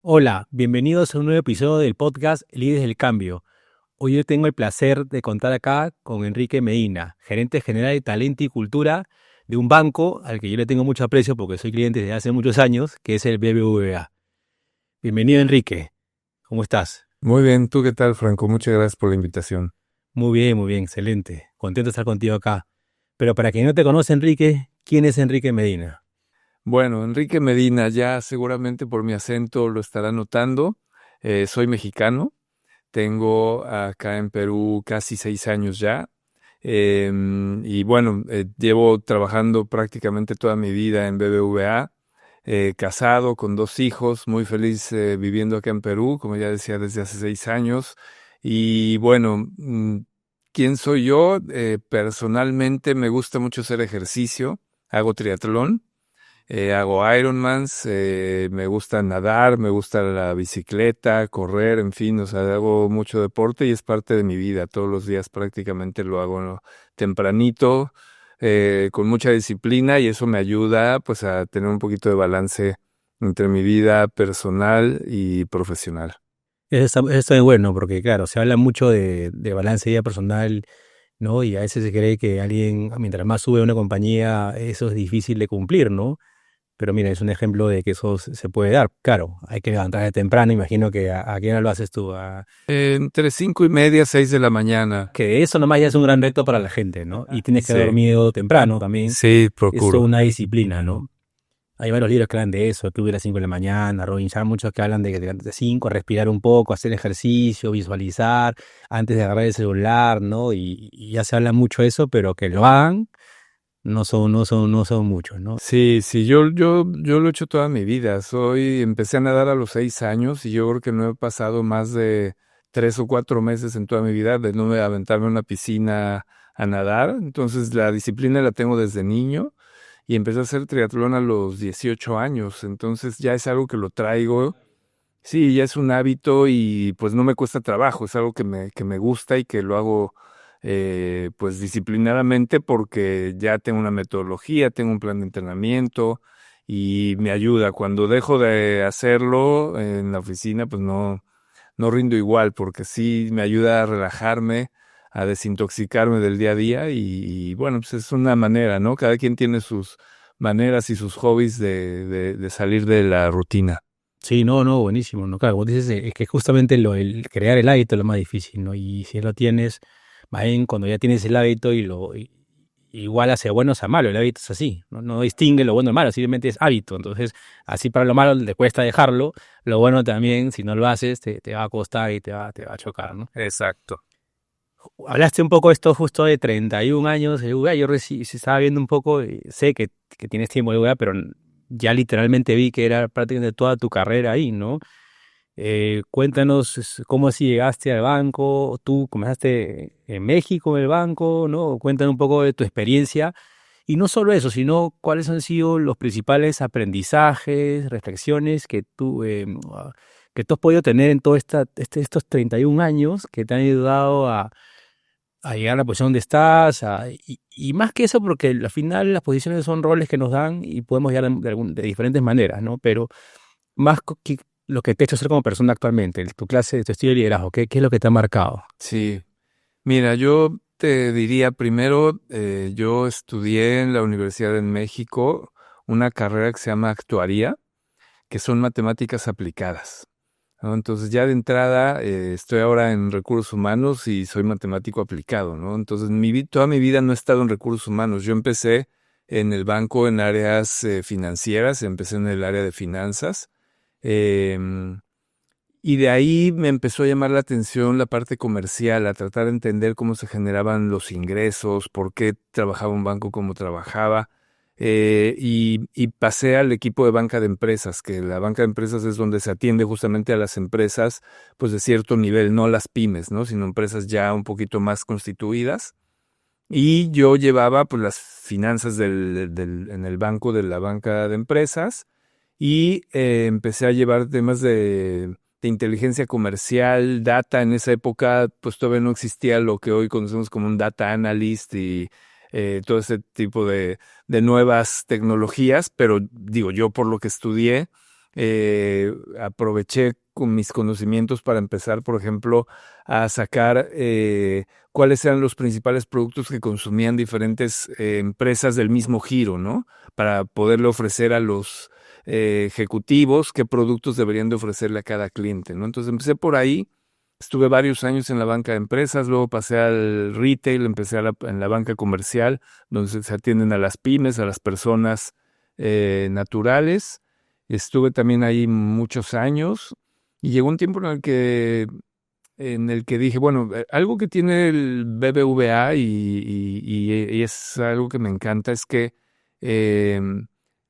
Hola, bienvenidos a un nuevo episodio del podcast Líderes del Cambio. Hoy yo tengo el placer de contar acá con Enrique Medina, gerente general de talento y cultura de un banco al que yo le tengo mucho aprecio porque soy cliente desde hace muchos años, que es el BBVA. Bienvenido, Enrique. ¿Cómo estás? Muy bien, ¿tú qué tal, Franco? Muchas gracias por la invitación. Muy bien, excelente. Contento de estar contigo acá. Pero para quien no te conoce, Enrique, ¿quién es Enrique Medina? Bueno, Enrique Medina, ya seguramente por mi acento lo estará notando. Soy mexicano, tengo acá en Perú casi 6 años ya. Y bueno, llevo trabajando prácticamente toda mi vida en BBVA, casado con 2 hijos, muy feliz viviendo acá en Perú, como ya decía, desde hace 6 años. Y bueno, ¿quién soy yo? Personalmente me gusta mucho hacer ejercicio, hago triatlón. Hago Ironmans, me gusta nadar, me gusta la bicicleta, correr, en fin, o sea, hago mucho deporte y es parte de mi vida. Todos los días prácticamente lo hago, ¿no? Tempranito, con mucha disciplina y eso me ayuda pues a tener un poquito de balance entre mi vida personal y profesional. Eso es bueno porque, claro, se habla mucho de balance de vida personal, ¿no? Y a veces se cree que alguien, mientras más sube a una compañía, eso es difícil de cumplir, ¿no? Pero mira, es un ejemplo de que eso se puede dar. Claro, hay que levantarse temprano, imagino que a qué hora lo haces tú. Entre 5:30, 6 de la mañana. Que eso nomás ya es un gran reto para la gente, ¿no? Y tienes que haber Sí, dormido temprano también. sí, Es toda procuro. una disciplina, ¿no? Hay varios libros que hablan de eso, tú a las 5 de la mañana, Robin Sharma, muchos que hablan de que te levantes a 5, respirar un poco, hacer ejercicio, visualizar, antes de agarrar el celular, ¿no? Y ya se habla mucho de eso, pero que lo hagan no son muchos, ¿no? Sí, sí, yo lo he hecho toda mi vida. Empecé a nadar a los 6 años y yo creo que no he pasado más de 3 o 4 meses en toda mi vida de no aventarme a una piscina a nadar. Entonces la disciplina la tengo desde niño y empecé a hacer triatlón a los 18 años. Entonces ya es algo que lo traigo. Sí, ya es un hábito y pues no me cuesta trabajo. Es algo que me gusta y que lo hago pues disciplinadamente porque ya tengo una metodología, tengo un plan de entrenamiento y me ayuda. Cuando dejo de hacerlo en la oficina, pues no rindo igual porque sí me ayuda a relajarme, a desintoxicarme del día a día y bueno, pues es una manera, ¿no? Cada quien tiene sus maneras y sus hobbies de salir de la rutina. Sí, no, buenísimo, ¿no? Claro, como dices, es que justamente el crear el hábito es lo más difícil, ¿no? Y si lo tienes, más bien cuando ya tienes el hábito igual hacia bueno o hacia malo, el hábito es así, ¿no? No distingue lo bueno y lo malo, simplemente es hábito. Entonces, así para lo malo le cuesta dejarlo, lo bueno también, si no lo haces, te va a costar y te va a chocar, ¿no? Exacto. Hablaste un poco de esto justo de 31 años de UVA, yo se estaba viendo un poco, sé que tienes tiempo de UVA, pero ya literalmente vi que era prácticamente toda tu carrera ahí, ¿no? Cuéntanos cómo así llegaste al banco, tú comenzaste en México en el banco, ¿no? Cuéntanos un poco de tu experiencia y no solo eso, sino cuáles han sido los principales aprendizajes, reflexiones que tú has podido tener en todos estos 31 años que te han ayudado a llegar a la posición donde estás, y más que eso, porque al final las posiciones son roles que nos dan y podemos llegar de diferentes maneras, ¿no? Pero más que lo que te ha hecho ser como persona actualmente, tu clase, tu estilo de liderazgo, ¿qué es lo que te ha marcado? Sí, mira, yo te diría primero, yo estudié en la Universidad de México una carrera que se llama actuaría, que son matemáticas aplicadas, ¿no? Entonces ya de entrada estoy ahora en recursos humanos y soy matemático aplicado, ¿no? Entonces toda mi vida no he estado en recursos humanos. Yo empecé en el banco en áreas financieras, empecé en el área de finanzas. em, y de ahí me empezó a llamar la atención la parte comercial, a tratar de entender cómo se generaban los ingresos, por qué trabajaba un banco como trabajaba. Y pasé al equipo de banca de empresas, que la banca de empresas es donde se atiende justamente a las empresas, pues de cierto nivel, no las pymes, ¿no? Sino empresas ya un poquito más constituidas. Y yo llevaba pues las finanzas en el banco de la banca de empresas y empecé a llevar temas de inteligencia comercial, data. En esa época pues todavía no existía lo que hoy conocemos como un data analyst y todo ese tipo de nuevas tecnologías, pero digo, yo por lo que estudié, aproveché con mis conocimientos para empezar, por ejemplo, a sacar cuáles eran los principales productos que consumían diferentes empresas del mismo giro, ¿no? Para poderle ofrecer a los ejecutivos qué productos deberían de ofrecerle a cada cliente, ¿no? Entonces empecé por ahí, estuve varios años en la banca de empresas, luego pasé al retail, empecé en la banca comercial, donde se atienden a las pymes, a las personas naturales. Estuve también ahí muchos años y llegó un tiempo en el que dije, bueno, algo que tiene el BBVA y es algo que me encanta es que eh,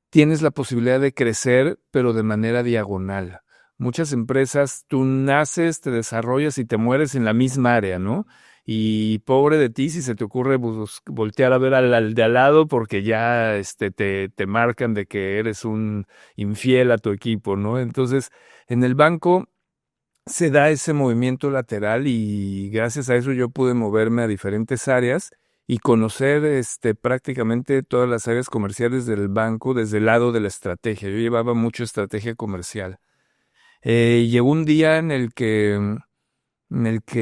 tienes la posibilidad de crecer, pero de manera diagonal. Muchas empresas, tú naces, te desarrollas y te mueres en la misma área, ¿no? Y pobre de ti si se te ocurre voltear a ver al de al lado porque ya te marcan de que eres un infiel a tu equipo, ¿no? Entonces, en el banco se da ese movimiento lateral y gracias a eso yo pude moverme a diferentes áreas y conocer prácticamente todas las áreas comerciales del banco desde el lado de la estrategia. Yo llevaba mucho estrategia comercial. Llegó un día en el que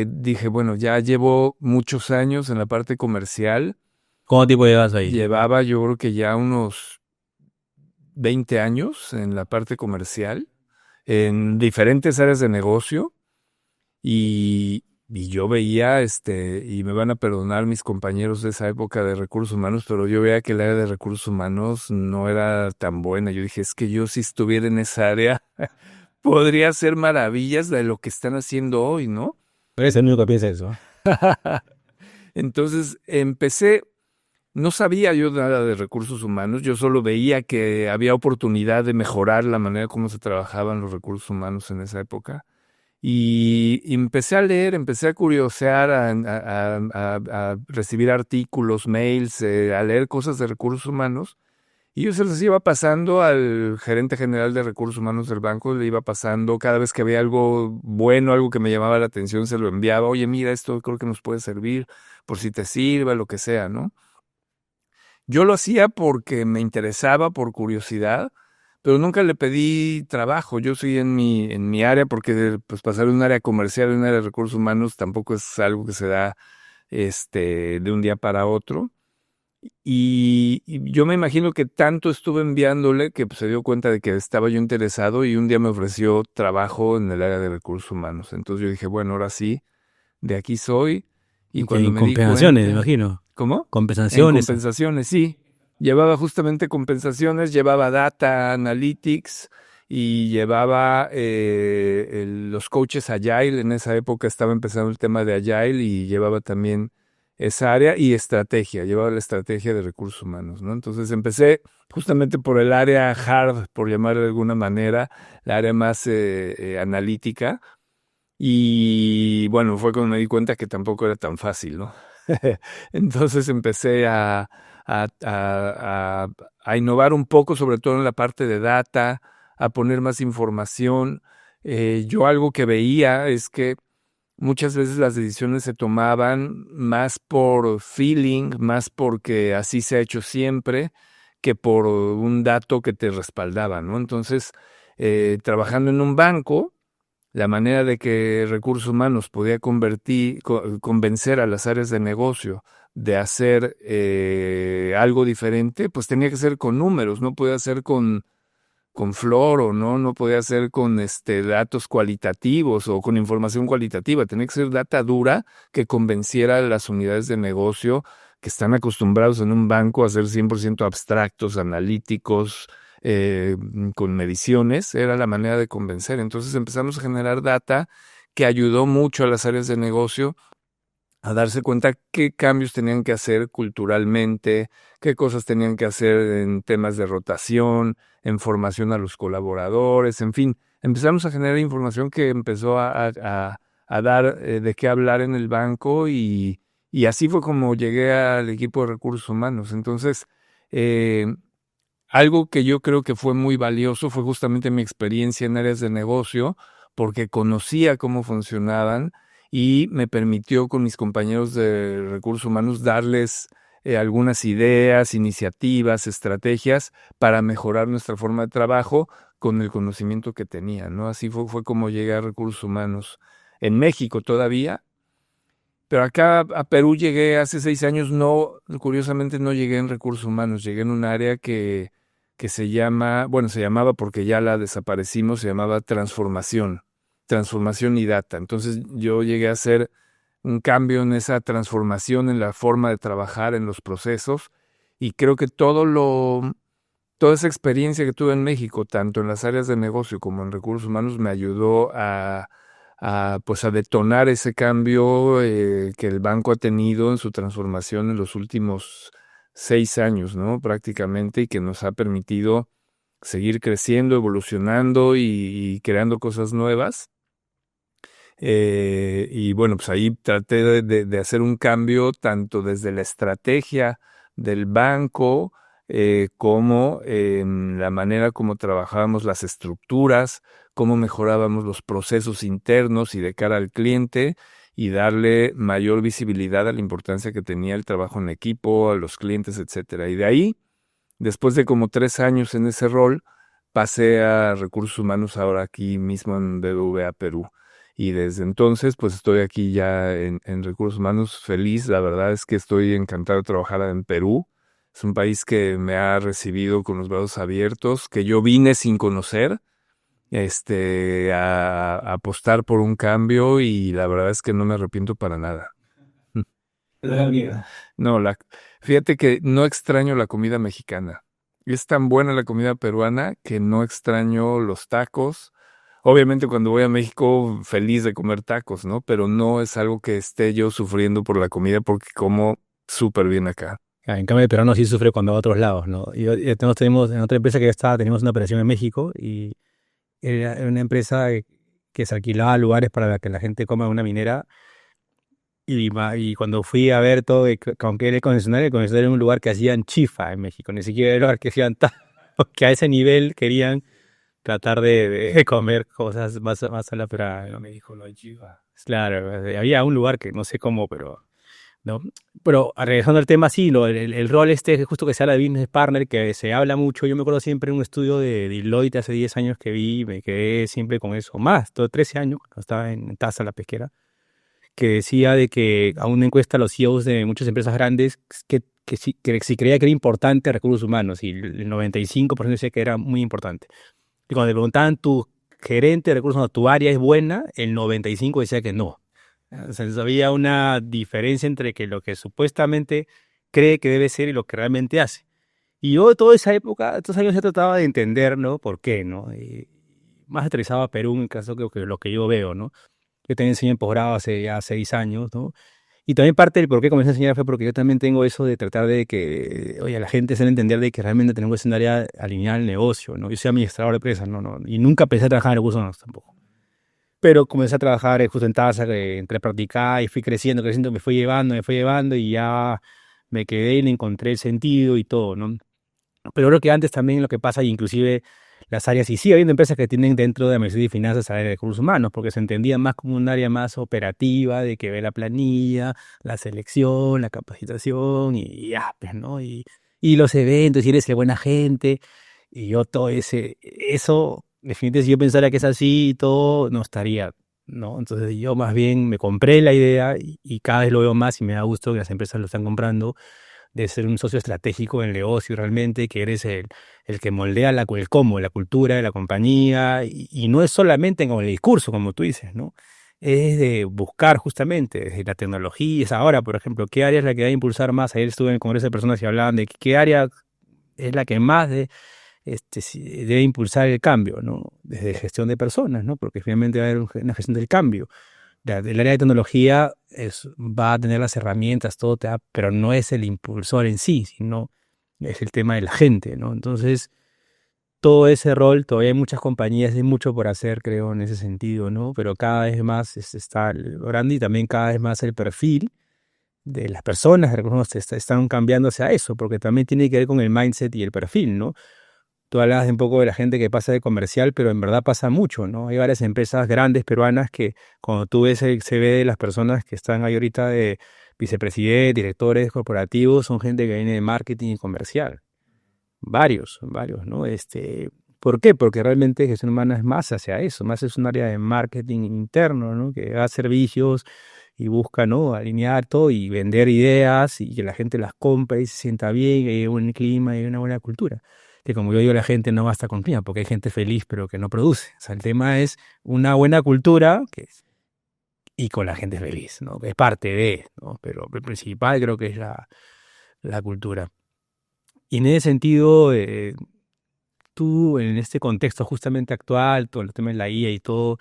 dije, bueno, ya llevo muchos años en la parte comercial. ¿Cuánto tiempo llevas ahí? Llevaba yo creo que ya unos 20 años en la parte comercial, en diferentes áreas de negocio. Y yo veía, y me van a perdonar mis compañeros de esa época de recursos humanos, pero yo veía que el área de recursos humanos no era tan buena. Yo dije, es que yo si estuviera en esa área, podría hacer maravillas de lo que están haciendo hoy, ¿no? Eres el único que piensa eso. Entonces no sabía yo nada de recursos humanos, yo solo veía que había oportunidad de mejorar la manera como se trabajaban los recursos humanos en esa época. Y empecé a leer, empecé a curiosear, a recibir artículos, mails, a leer cosas de recursos humanos. Y yo se los iba pasando al gerente general de recursos humanos del banco, le iba pasando cada vez que había algo bueno, algo que me llamaba la atención, se lo enviaba. Oye, mira, esto creo que nos puede servir, por si te sirva, lo que sea, ¿no? Yo lo hacía porque me interesaba, por curiosidad, pero nunca le pedí trabajo. Yo soy en mi área, porque pues pasar de un área comercial a un área de recursos humanos tampoco es algo que se da de un día para otro. Y yo me imagino que tanto estuve enviándole que pues, se dio cuenta de que estaba yo interesado y un día me ofreció trabajo en el área de recursos humanos. Entonces yo dije, bueno, ahora sí, de aquí soy. Y cuando me di compensaciones, me cuenta... imagino. ¿Cómo? En Compensaciones. compensaciones, sí. Llevaba justamente compensaciones, llevaba data analytics y llevaba los coaches Agile. En esa época estaba empezando el tema de Agile y llevaba también esa área y estrategia, llevaba la estrategia de recursos humanos, ¿no? Entonces empecé justamente por el área hard, por llamarlo de alguna manera, la área más analítica. Y bueno, fue cuando me di cuenta que tampoco era tan fácil, ¿no? Entonces empecé a innovar un poco, sobre todo en la parte de data, a poner más información. Yo algo que veía es que muchas veces las decisiones se tomaban más por feeling, más porque así se ha hecho siempre, que por un dato que te respaldaba, ¿no? Entonces, trabajando en un banco, la manera de que recursos humanos podía convencer a las áreas de negocio de hacer algo diferente, pues tenía que ser con números, no podía ser con flor o no podía ser con datos cualitativos o con información cualitativa, tenía que ser data dura que convenciera a las unidades de negocio que están acostumbrados en un banco a ser 100% abstractos, analíticos, con mediciones. Era la manera de convencer. Entonces empezamos a generar data que ayudó mucho a las áreas de negocio a darse cuenta qué cambios tenían que hacer culturalmente, qué cosas tenían que hacer en temas de rotación, en formación a los colaboradores, en fin. Empezamos a generar información que empezó a dar de qué hablar en el banco y así fue como llegué al equipo de recursos humanos. Entonces, algo que yo creo que fue muy valioso fue justamente mi experiencia en áreas de negocio, porque conocía cómo funcionaban y me permitió con mis compañeros de recursos humanos darles algunas ideas, iniciativas, estrategias para mejorar nuestra forma de trabajo, con el conocimiento que tenía, ¿no? Así fue como llegué a recursos humanos en México todavía. Pero acá a Perú llegué hace 6 años, curiosamente no llegué en recursos humanos, llegué en un área que se llamaba porque ya la desaparecimos, se llamaba transformación y data. Entonces yo llegué a hacer un cambio en esa transformación, en la forma de trabajar, en los procesos, y creo que toda esa experiencia que tuve en México, tanto en las áreas de negocio como en recursos humanos, me ayudó pues a detonar ese cambio que el banco ha tenido en su transformación en los últimos 6 años, ¿no? Prácticamente, y que nos ha permitido seguir creciendo, evolucionando y creando cosas nuevas. Y bueno, pues ahí traté de hacer un cambio tanto desde la estrategia del banco como en la manera como trabajábamos las estructuras, cómo mejorábamos los procesos internos y de cara al cliente, y darle mayor visibilidad a la importancia que tenía el trabajo en equipo, a los clientes, etcétera. Y de ahí, después de como 3 años en ese rol, pasé a recursos humanos ahora aquí mismo en BBVA Perú. Y desde entonces, pues estoy aquí ya en recursos humanos feliz. La verdad es que estoy encantado de trabajar en Perú. Es un país que me ha recibido con los brazos abiertos, que yo vine sin conocer, a apostar por un cambio, y la verdad es que no me arrepiento para nada. No, fíjate que no extraño la comida mexicana. Es tan buena la comida peruana que no extraño los tacos. Obviamente cuando voy a México feliz de comer tacos, ¿no? Pero no es algo que esté yo sufriendo por la comida porque como súper bien acá. En cambio, el peruano sí sufre cuando va a otros lados, ¿no? Tenemos en otra empresa que ya estaba, teníamos una operación en México y era una empresa que se alquilaba lugares para que la gente coma en una minera. Y cuando fui a ver todo, aunque era el concesionario era un lugar que hacían chifa en México, ni siquiera era el lugar que hacían que a ese nivel querían tratar de comer cosas más a la pera. No me dijo lo de chifa. Claro, había un lugar que no sé cómo, pero ¿no? Pero regresando al tema, sí, el rol justo que se habla de business partner, que se habla mucho. Yo me acuerdo siempre en un estudio de Deloitte hace 10 años que vi, me quedé siempre con eso, más, todo 13 años, cuando estaba en Taza, la pesquera, que decía de que a una encuesta a los CEOs de muchas empresas grandes que si creía que era importante recursos humanos, y el 95% decía que era muy importante. Y cuando le preguntaban tu gerente de recursos humanos, tu área es buena, el 95% decía que no. O sea, había una diferencia entre que lo que supuestamente cree que debe ser y lo que realmente hace. Y yo toda esa época, estos años, ya trataba de entender, ¿no? ¿Por qué, no? Y más aterrizado a Perú, en el caso que lo que yo veo, ¿no? Yo también enseñé en posgrado hace ya 6 años, ¿no? Y también parte del por qué comencé a enseñar fue porque yo también tengo eso de tratar de que, oye, la gente se debe entender de que realmente tenemos que ser un área alineada al negocio, ¿no? Yo soy administrador de empresas, no, y nunca pensé a trabajar en recursos humanos tampoco. Pero comencé a trabajar justo en Taza, entré a practicar y fui creciendo, me fui llevando y ya me quedé y le encontré el sentido y todo, ¿no? Pero creo que antes también lo que pasa, inclusive las áreas, y sigue habiendo empresas que tienen dentro de administración y finanzas área de recursos humanos, porque se entendía más como un área más operativa, de que ve la planilla, la selección, la capacitación y ya, pues, ¿no? Y los eventos, y eres el buena gente, y yo todo eso, definitivamente si yo pensara que es así y todo, no estaría, ¿no? Entonces yo más bien me compré la idea y cada vez lo veo más y me da gusto que las empresas lo están comprando, de ser un socio estratégico en el negocio realmente, que eres el que moldea el cómo, la cultura de la compañía, y no es solamente con el discurso, como tú dices, ¿no? Es de buscar justamente desde la tecnología. Es ahora, por ejemplo, ¿qué área es la que va a impulsar más? Ayer estuve en el Congreso de Personas y hablaban de qué área es la que más debe impulsar el cambio, ¿no? Desde gestión de personas, ¿no? Porque finalmente va a haber una gestión del cambio. El área de tecnología va a tener las herramientas, todo pero no es el impulsor en sí, sino es el tema de la gente, ¿no? Entonces, todo ese rol, todavía hay muchas compañías, hay mucho por hacer, creo, en ese sentido, ¿no? Pero cada vez más está logrando, y también cada vez más el perfil de las personas, algunos están cambiando hacia eso, porque también tiene que ver con el mindset y el perfil, ¿no? Tú hablabas un poco de la gente que pasa de comercial, pero en verdad pasa mucho, ¿no? Hay varias empresas grandes peruanas que cuando tú ves el CV de las personas que están ahí ahorita de vicepresidentes, directores corporativos, son gente que viene de marketing y comercial. Varios, ¿no? ¿Por qué? Porque realmente gestión humana es más hacia eso, más es un área de marketing interno, ¿no? Que da servicios y busca, ¿no? Alinear todo y vender ideas y que la gente las compre y se sienta bien, y hay un buen clima y una buena cultura. Que como yo digo, la gente no basta con clima, porque hay gente feliz pero que no produce. O sea, el tema es una buena cultura y con la gente feliz, ¿no? Es parte de, ¿no? Pero el principal creo que es la cultura. Y en ese sentido, tú en este contexto justamente actual, todo el tema de la IA y todo,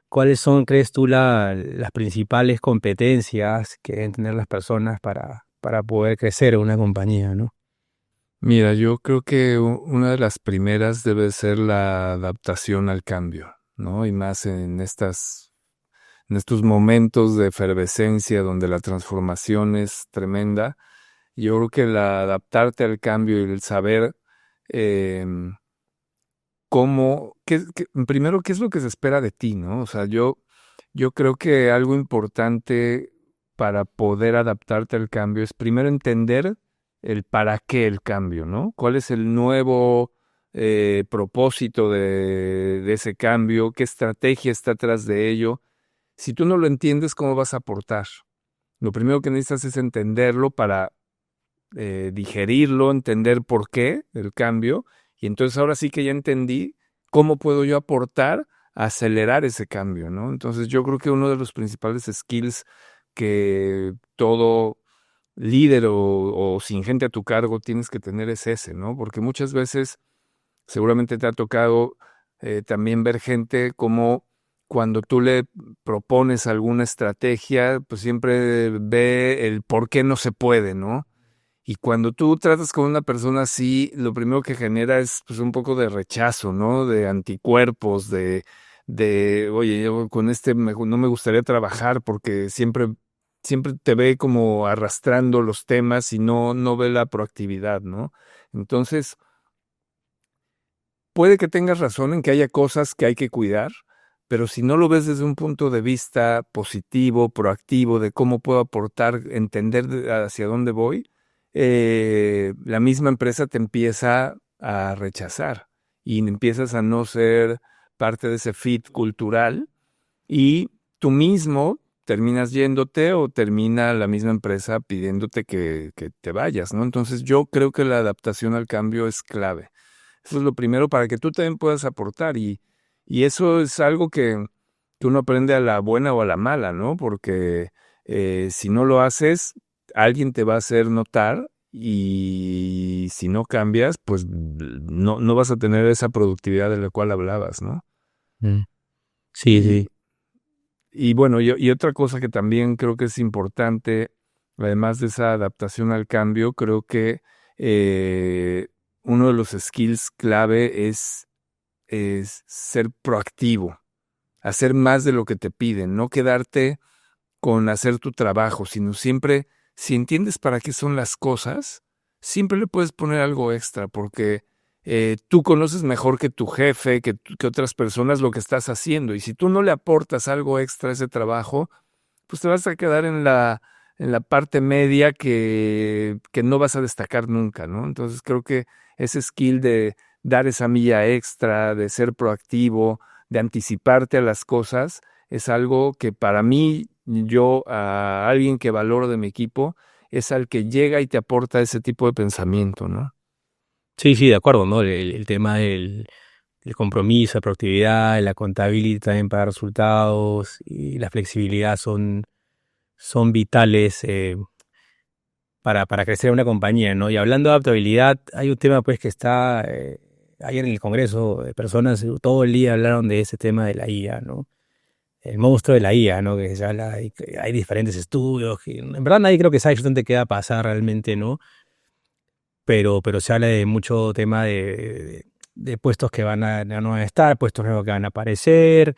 ¿cuáles son, crees tú, las principales competencias que deben tener las personas para poder crecer en una compañía, ¿no? Mira, yo creo que una de las primeras debe ser la adaptación al cambio, ¿no? Y más en estos momentos de efervescencia donde la transformación es tremenda. Yo creo que el adaptarte al cambio y el saber primero, qué es lo que se espera de ti, ¿no? O sea, yo creo que algo importante para poder adaptarte al cambio es primero entender el para qué el cambio, ¿no? ¿Cuál es el nuevo propósito de ese cambio? ¿Qué estrategia está atrás de ello? Si tú no lo entiendes, ¿cómo vas a aportar? Lo primero que necesitas es entenderlo para digerirlo, entender por qué el cambio. Y entonces ahora sí que ya entendí cómo puedo yo aportar a acelerar ese cambio, ¿no? Entonces yo creo que uno de los principales skills que todo líder o sin gente a tu cargo tienes que tener es ese, ¿no? Porque muchas veces seguramente te ha tocado también ver gente como cuando tú le propones alguna estrategia, pues siempre ve el por qué no se puede, ¿no? Y cuando tú tratas con una persona así, lo primero que genera es pues un poco de rechazo, ¿no? De anticuerpos, oye, yo con no me gustaría trabajar porque siempre te ve como arrastrando los temas y no ve la proactividad, ¿no? Entonces, puede que tengas razón en que haya cosas que hay que cuidar, pero si no lo ves desde un punto de vista positivo, proactivo, de cómo puedo aportar, entender hacia dónde voy, la misma empresa te empieza a rechazar y empiezas a no ser parte de ese fit cultural y tú mismo terminas yéndote o termina la misma empresa pidiéndote que te vayas, ¿no? Entonces yo creo que la adaptación al cambio es clave. Eso es lo primero para que tú también puedas aportar y eso es algo que uno aprende a la buena o a la mala, ¿no? Porque si no lo haces, alguien te va a hacer notar y si no cambias, pues no vas a tener esa productividad de la cual hablabas, ¿no? Mm. Sí, sí. Y, y bueno, y otra cosa que también creo que es importante, además de esa adaptación al cambio, creo que uno de los skills clave es ser proactivo, hacer más de lo que te piden, no quedarte con hacer tu trabajo, sino siempre, si entiendes para qué son las cosas, siempre le puedes poner algo extra, porque tú conoces mejor que tu jefe, que otras personas lo que estás haciendo, y si tú no le aportas algo extra a ese trabajo, pues te vas a quedar en la parte media que no vas a destacar nunca, ¿no? Entonces creo que ese skill de dar esa milla extra, de ser proactivo, de anticiparte a las cosas, es algo que para mí, yo a alguien que valoro de mi equipo, es al que llega y te aporta ese tipo de pensamiento, ¿no? Sí, sí, de acuerdo, ¿no? El tema el compromiso, la proactividad, la contabilidad también para resultados y la flexibilidad son vitales para crecer una compañía, ¿no? Y hablando de adaptabilidad, hay un tema pues que está, ayer en el Congreso de personas todo el día hablaron de ese tema de la IA, ¿no? El monstruo de la IA, ¿no? Que se habla, hay diferentes estudios, que en verdad nadie creo que sabe exactamente qué va a pasar realmente, ¿no? Pero se habla de mucho tema de puestos que no van a estar, puestos nuevos que van a aparecer,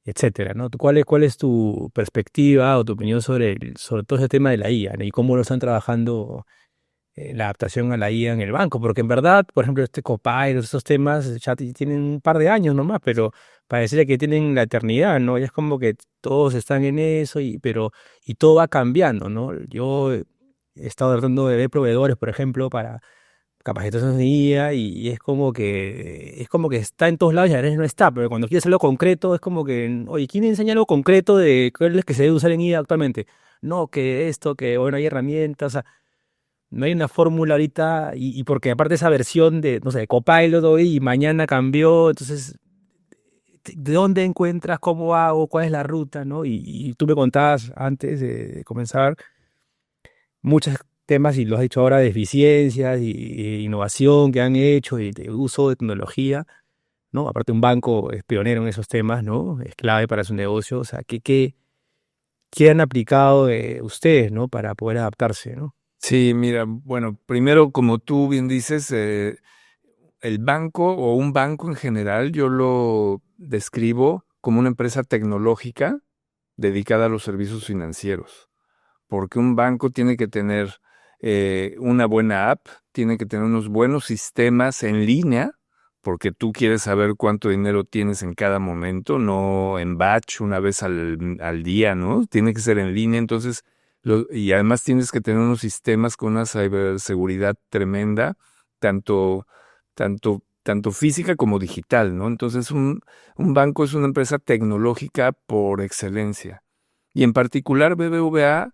etcétera, ¿no? ¿Cuál es tu perspectiva o tu opinión sobre todo ese tema de la IA, ¿no? Y cómo lo están trabajando la adaptación a la IA en el banco? Porque en verdad, por ejemplo, este Copilot, estos temas ya tienen un par de años nomás, pero parecería que tienen la eternidad, ¿no? Y es como que todos están en eso, y todo va cambiando, ¿no? Yo he estado tratando de ver proveedores, por ejemplo, capacitación de IA y es como que está en todos lados y a veces no está, pero cuando quieres algo concreto es como que, oye, ¿quién enseña algo concreto de cuál es que se debe usar en IA actualmente? No, que esto, que bueno, hay herramientas, o sea, no hay una fórmula ahorita y porque aparte esa versión de, no sé, de Copilot hoy y mañana cambió, entonces, ¿de dónde encuentras? ¿Cómo hago? ¿Cuál es la ruta? ¿No? Y tú me contabas antes de comenzar muchos temas, y lo has dicho ahora, de eficiencias y innovación que han hecho y de uso de tecnología, ¿no? Aparte un banco es pionero en esos temas, ¿no? Es clave para su negocio. O sea, ¿qué han aplicado ustedes, ¿no? Para poder adaptarse, ¿no? Sí, mira, bueno, primero, como tú bien dices, el banco o un banco en general, yo lo describo como una empresa tecnológica dedicada a los servicios financieros, porque un banco tiene que tener una buena app, tiene que tener unos buenos sistemas en línea, porque tú quieres saber cuánto dinero tienes en cada momento, no en batch una vez al día, ¿no? Tiene que ser en línea, entonces, y además tienes que tener unos sistemas con una ciberseguridad tremenda, tanto, tanto física como digital, ¿no? Entonces, un banco es una empresa tecnológica por excelencia. Y en particular BBVA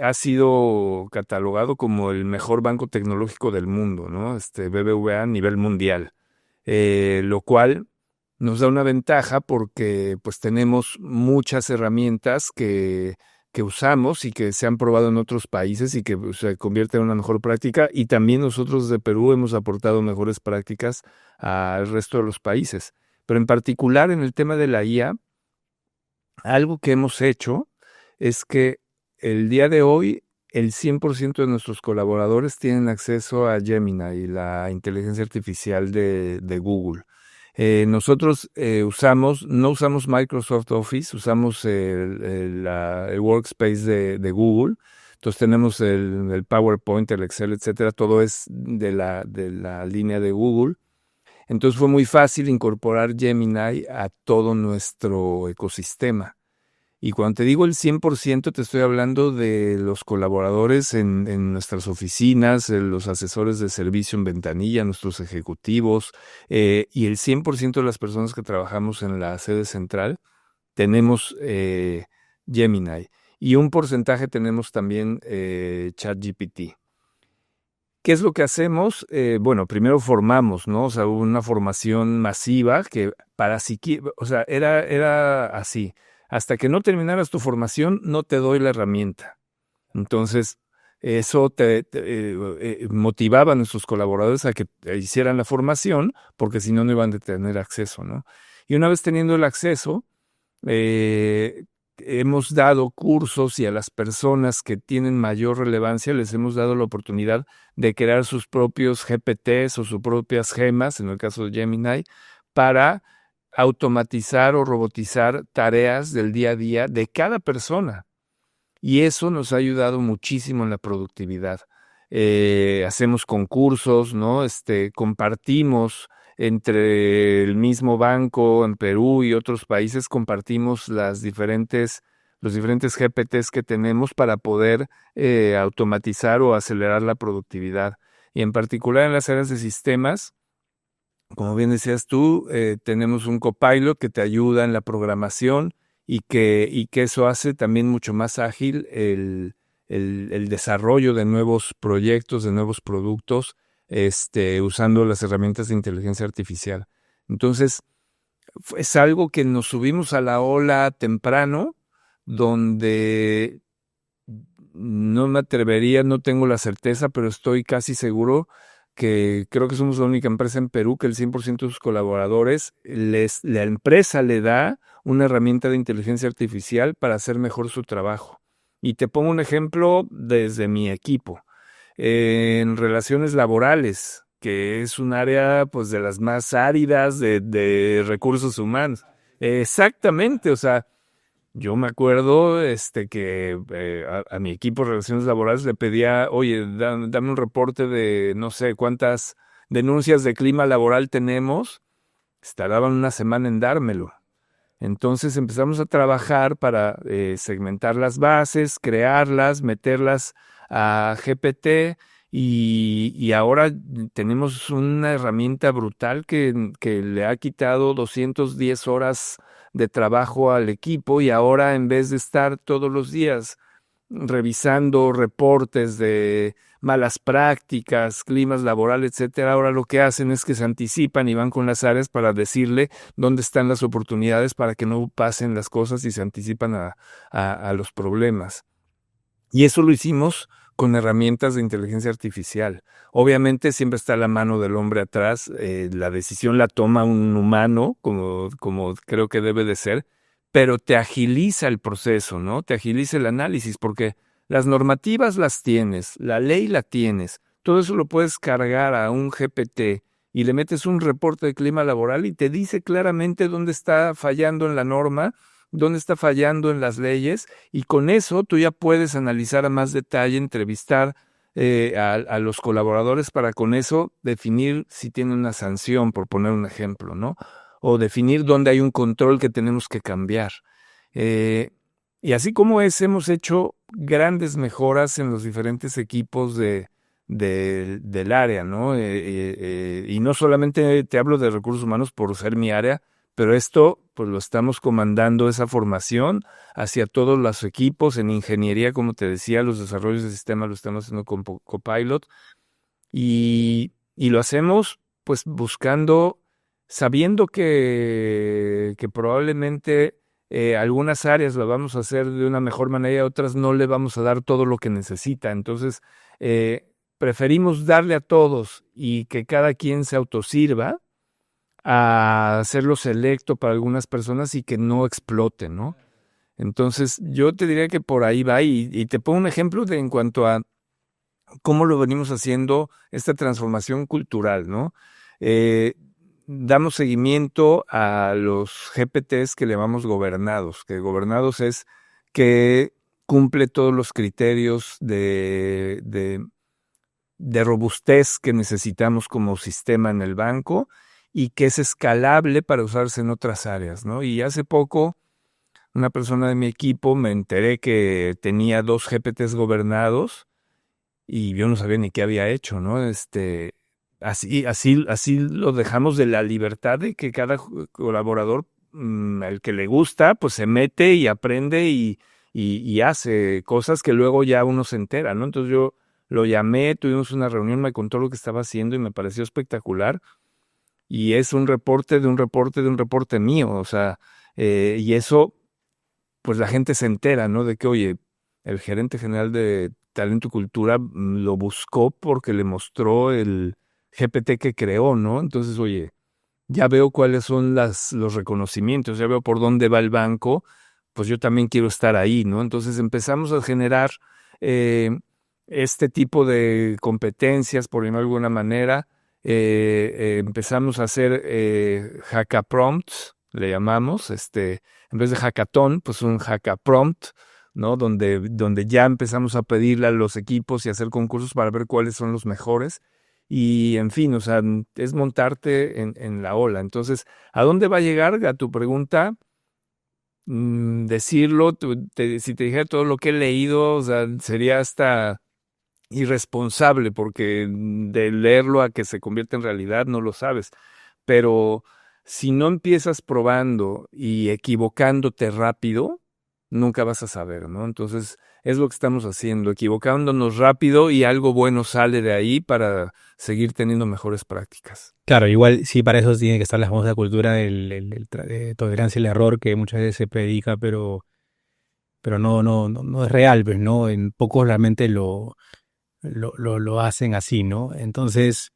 ha sido catalogado como el mejor banco tecnológico del mundo, ¿no? BBVA a nivel mundial, lo cual nos da una ventaja porque pues tenemos muchas herramientas que usamos y que se han probado en otros países y que pues, se convierten en una mejor práctica, y también nosotros de Perú hemos aportado mejores prácticas al resto de los países. Pero en particular en el tema de la IA, algo que hemos hecho es que el día de hoy el 100% de nuestros colaboradores tienen acceso a Gemini, la inteligencia artificial de Google. Nosotros no usamos Microsoft Office, usamos el Workspace de Google. Entonces tenemos el PowerPoint, el Excel, etcétera. Todo es de la línea de Google. Entonces fue muy fácil incorporar Gemini a todo nuestro ecosistema. Y cuando te digo el 100%, te estoy hablando de los colaboradores en nuestras oficinas, los asesores de servicio en ventanilla, nuestros ejecutivos, y el 100% de las personas que trabajamos en la sede central tenemos Gemini. Y un porcentaje tenemos también ChatGPT. ¿Qué es lo que hacemos? Bueno, primero formamos, ¿no? O sea, hubo una formación masiva que o sea, era así. Hasta que no terminaras tu formación, no te doy la herramienta. Entonces, eso motivaba a nuestros colaboradores a que hicieran la formación, porque si no, no iban a tener acceso, ¿no? Y una vez teniendo el acceso, hemos dado cursos, y a las personas que tienen mayor relevancia les hemos dado la oportunidad de crear sus propios GPTs o sus propias gemas, en el caso de Gemini, para automatizar o robotizar tareas del día a día de cada persona. Y eso nos ha ayudado muchísimo en la productividad. Hacemos concursos, ¿no? Compartimos entre el mismo banco en Perú y otros países, compartimos los diferentes GPTs que tenemos para poder automatizar o acelerar la productividad. Y en particular en las áreas de sistemas, como bien decías tú, tenemos un copilot que te ayuda en la programación, y que eso hace también mucho más ágil el desarrollo de nuevos proyectos, de nuevos productos, usando las herramientas de inteligencia artificial. Entonces, es algo que nos subimos a la ola temprano, donde no me atrevería, no tengo la certeza, pero estoy casi seguro que creo que somos la única empresa en Perú que el 100% de sus colaboradores, la empresa le da una herramienta de inteligencia artificial para hacer mejor su trabajo. Y te pongo un ejemplo desde mi equipo. En relaciones laborales, que es un área pues de las más áridas de recursos humanos. Exactamente, o sea, yo me acuerdo que a mi equipo de relaciones laborales le pedía, oye, dame un reporte de no sé cuántas denuncias de clima laboral tenemos. Tardaban una semana en dármelo. Entonces empezamos a trabajar para segmentar las bases, crearlas, meterlas a GPT, Y ahora tenemos una herramienta brutal que le ha quitado 210 horas de trabajo al equipo, y ahora, en vez de estar todos los días revisando reportes de malas prácticas, climas laborales, etcétera, ahora lo que hacen es que se anticipan y van con las áreas para decirle dónde están las oportunidades para que no pasen las cosas, y se anticipan a los problemas. Y eso lo hicimos con herramientas de inteligencia artificial. Obviamente siempre está la mano del hombre atrás, la decisión la toma un humano, como creo que debe de ser, pero te agiliza el proceso, ¿no? Te agiliza el análisis, porque las normativas las tienes, la ley la tienes, todo eso lo puedes cargar a un GPT y le metes un reporte de clima laboral y te dice claramente dónde está fallando en la norma, dónde está fallando en las leyes, y con eso tú ya puedes analizar a más detalle, entrevistar a los colaboradores para con eso definir si tiene una sanción, por poner un ejemplo, ¿no? O definir dónde hay un control que tenemos que cambiar. Y así como hemos hecho grandes mejoras en los diferentes equipos del área, ¿no? Y no solamente te hablo de recursos humanos por ser mi área, pero esto pues lo estamos comandando, esa formación, hacia todos los equipos. En ingeniería, como te decía, los desarrollos de sistemas lo estamos haciendo con Copilot, y lo hacemos pues buscando, sabiendo que probablemente algunas áreas lo vamos a hacer de una mejor manera y a otras no le vamos a dar todo lo que necesita. Entonces, preferimos darle a todos y que cada quien se autosirva, a hacerlo selecto para algunas personas y que no exploten, ¿no? Entonces, yo te diría que por ahí va, y te pongo un ejemplo en cuanto a cómo lo venimos haciendo, esta transformación cultural, ¿no? Damos seguimiento a los GPTs que le llamamos gobernados, que gobernados es que cumple todos los criterios de robustez que necesitamos como sistema en el banco, y que es escalable para usarse en otras áreas, ¿no? Y hace poco, una persona de mi equipo, me enteré que tenía 2 GPTs gobernados, y yo no sabía ni qué había hecho, ¿no? Así lo dejamos, de la libertad de que cada colaborador, el que le gusta, pues se mete y aprende y hace cosas que luego ya uno se entera, ¿no? Entonces yo lo llamé, tuvimos una reunión, me contó lo que estaba haciendo y me pareció espectacular. Y es un reporte de un reporte de un reporte mío, o sea, y eso, pues la gente se entera, ¿no? De que, oye, el gerente general de Talento y Cultura lo buscó porque le mostró el GPT que creó, ¿no? Entonces, oye, ya veo cuáles son los reconocimientos, ya veo por dónde va el banco, pues yo también quiero estar ahí, ¿no? Entonces empezamos a generar este tipo de competencias, por llamarlo de alguna manera. Empezamos a hacer hackaprompts, le llamamos, en vez de hackathon, pues un hackaprompt, ¿no? Donde ya empezamos a pedirle a los equipos y hacer concursos para ver cuáles son los mejores. Y en fin, o sea, es montarte en la ola. Entonces, ¿a dónde va a llegar? A tu pregunta, decirlo, si te dijera todo lo que he leído, o sea, sería hasta irresponsable, porque de leerlo a que se convierta en realidad no lo sabes. Pero si no empiezas probando y equivocándote rápido, nunca vas a saber, ¿no? Entonces, es lo que estamos haciendo, equivocándonos rápido, y algo bueno sale de ahí para seguir teniendo mejores prácticas. Claro, igual sí, para eso tiene que estar la famosa cultura de tolerancia al error que muchas veces se predica, pero no es real, pues, ¿no? En pocos realmente lo hacen así, ¿no? Entonces,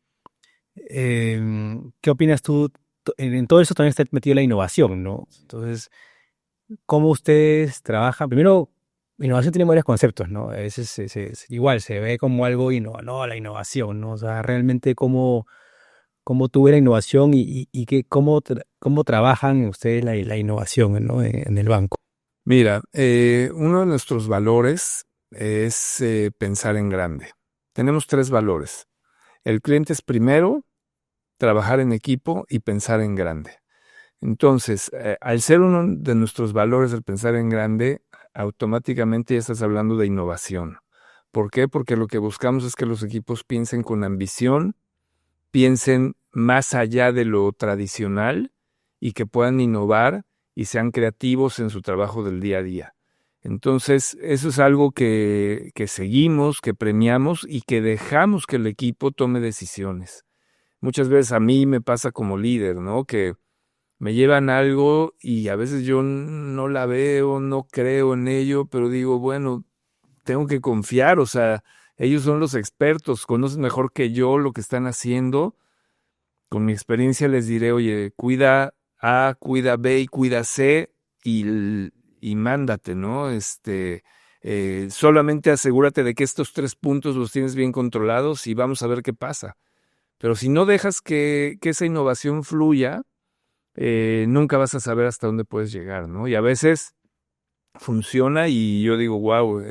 ¿qué opinas tú? En todo eso también está metido la innovación, ¿no? Entonces, ¿cómo ustedes trabajan? Primero, innovación tiene varios conceptos, ¿no? A veces igual se ve como algo no, la innovación, ¿no? O sea, realmente cómo tú ves la innovación y cómo trabajan ustedes la innovación, ¿no? En el banco. Mira, uno de nuestros valores es pensar en grande. Tenemos 3 valores. El cliente es primero, trabajar en equipo y pensar en grande. Entonces, al ser uno de nuestros valores el pensar en grande, automáticamente ya estás hablando de innovación, ¿Por qué? Porque lo que buscamos es que los equipos piensen con ambición, piensen más allá de lo tradicional y que puedan innovar y sean creativos en su trabajo del día a día. Entonces, eso es algo que seguimos, que premiamos y que dejamos que el equipo tome decisiones. Muchas veces a mí me pasa como líder, ¿no? Que me llevan algo y a veces yo no la veo, no creo en ello, pero digo, bueno, tengo que confiar, o sea, ellos son los expertos, conocen mejor que yo lo que están haciendo. Con mi experiencia les diré, oye, cuida A, cuida B y cuida C y mándate, ¿no? Solamente asegúrate de que estos 3 puntos los tienes bien controlados y vamos a ver qué pasa. Pero si no dejas que esa innovación fluya, nunca vas a saber hasta dónde puedes llegar, ¿no? Y a veces funciona y yo digo, wow,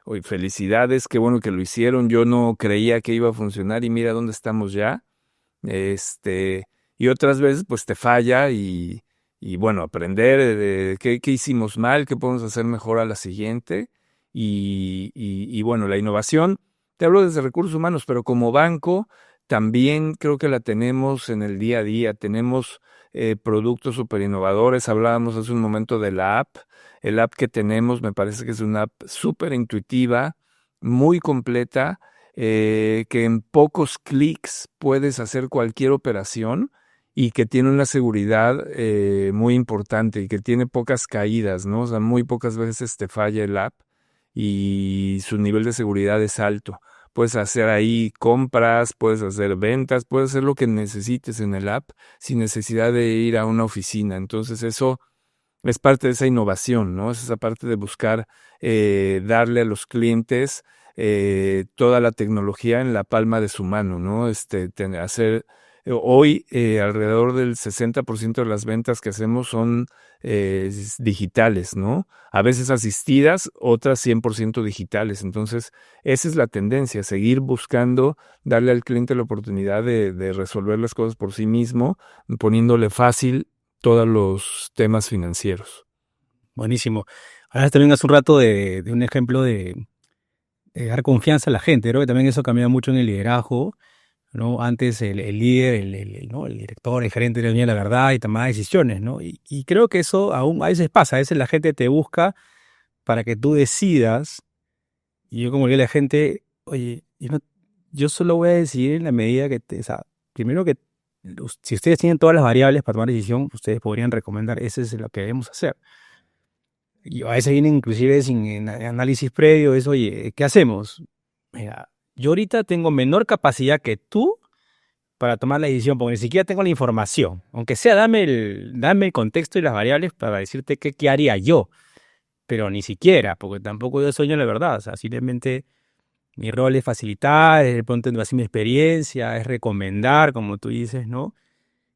oye, felicidades, qué bueno que lo hicieron, yo no creía que iba a funcionar y mira dónde estamos ya. Y otras veces pues te falla y bueno, aprender de qué hicimos mal, qué podemos hacer mejor a la siguiente. Y bueno, la innovación, te hablo desde recursos humanos, pero como banco también creo que la tenemos en el día a día. Tenemos productos súper innovadores. Hablábamos hace un momento de la app. El app que tenemos me parece que es una app súper intuitiva, muy completa, que en pocos clics puedes hacer cualquier operación y que tiene una seguridad muy importante y que tiene pocas caídas, ¿no? O sea, muy pocas veces te falla el app y su nivel de seguridad es alto. Puedes hacer ahí compras, puedes hacer ventas, puedes hacer lo que necesites en el app sin necesidad de ir a una oficina. Entonces eso es parte de esa innovación, ¿no? Es esa parte de buscar darle a los clientes toda la tecnología en la palma de su mano, ¿no? Hoy alrededor del 60% de las ventas que hacemos son digitales, ¿no? A veces asistidas, otras 100% digitales. Entonces, esa es la tendencia, seguir buscando darle al cliente la oportunidad de resolver las cosas por sí mismo, poniéndole fácil todos los temas financieros. Buenísimo. Ahora también hace un rato de un ejemplo de dar confianza a la gente. Creo que también eso cambia mucho en el liderazgo, ¿no? Antes el líder, ¿no? El director, el gerente tenía la verdad y tomaba decisiones, ¿no? Y creo que eso aún a veces pasa. A veces la gente te busca para que tú decidas. Y yo como le digo a la gente, oye, yo solo voy a decidir en la medida o sea, primero que si ustedes tienen todas las variables para tomar decisión, ustedes podrían recomendar, eso es lo que debemos hacer. Y a veces vienen inclusive sin análisis previo, es, oye, ¿qué hacemos? Mira, yo ahorita tengo menor capacidad que tú para tomar la decisión, porque ni siquiera tengo la información. Aunque sea, dame el contexto y las variables para decirte qué haría yo. Pero ni siquiera, porque tampoco yo soy la verdad. O sea, simplemente mi rol es facilitar, es de pronto así mi experiencia, es recomendar, como tú dices, ¿no?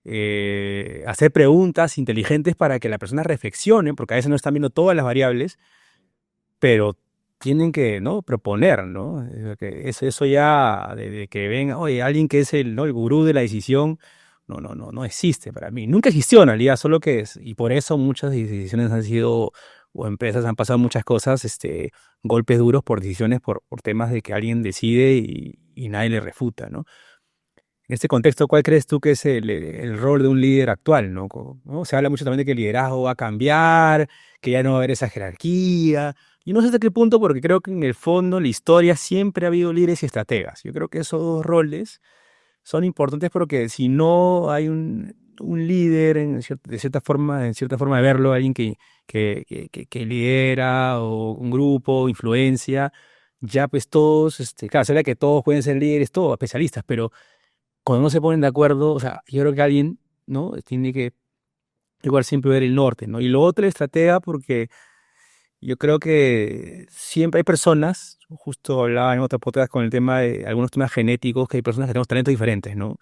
Hacer preguntas inteligentes para que la persona reflexione, porque a veces no están viendo todas las variables, pero tienen que, ¿no? Proponer, ¿no? Eso ya, de que venga, oye, alguien que es ¿no? el gurú de la decisión, no existe para mí. Nunca existió en realidad, solo que es, y por eso muchas decisiones han sido, o empresas han pasado muchas cosas, golpes duros por decisiones, por temas de que alguien decide y nadie le refuta, ¿no? En este contexto, ¿cuál crees tú que es el rol de un líder actual, ¿no? ¿No? Se habla mucho también de que el liderazgo va a cambiar, que ya no va a haber esa jerarquía. Y no sé hasta qué punto, porque creo que en el fondo, en la historia, siempre ha habido líderes y estrategas. Yo creo que esos dos roles son importantes porque si no hay un líder, de cierta forma de verlo, alguien que lidera o un grupo, influencia, ya pues todos, claro, se habla que todos pueden ser líderes, todos especialistas, pero cuando no se ponen de acuerdo, o sea, yo creo que alguien, ¿no? Tiene que igual siempre ver el norte, ¿no? Y lo otro, la estratega, porque yo creo que siempre hay personas, justo hablaba en otras podcast con el tema de algunos temas genéticos, que hay personas que tenemos talentos diferentes, ¿no?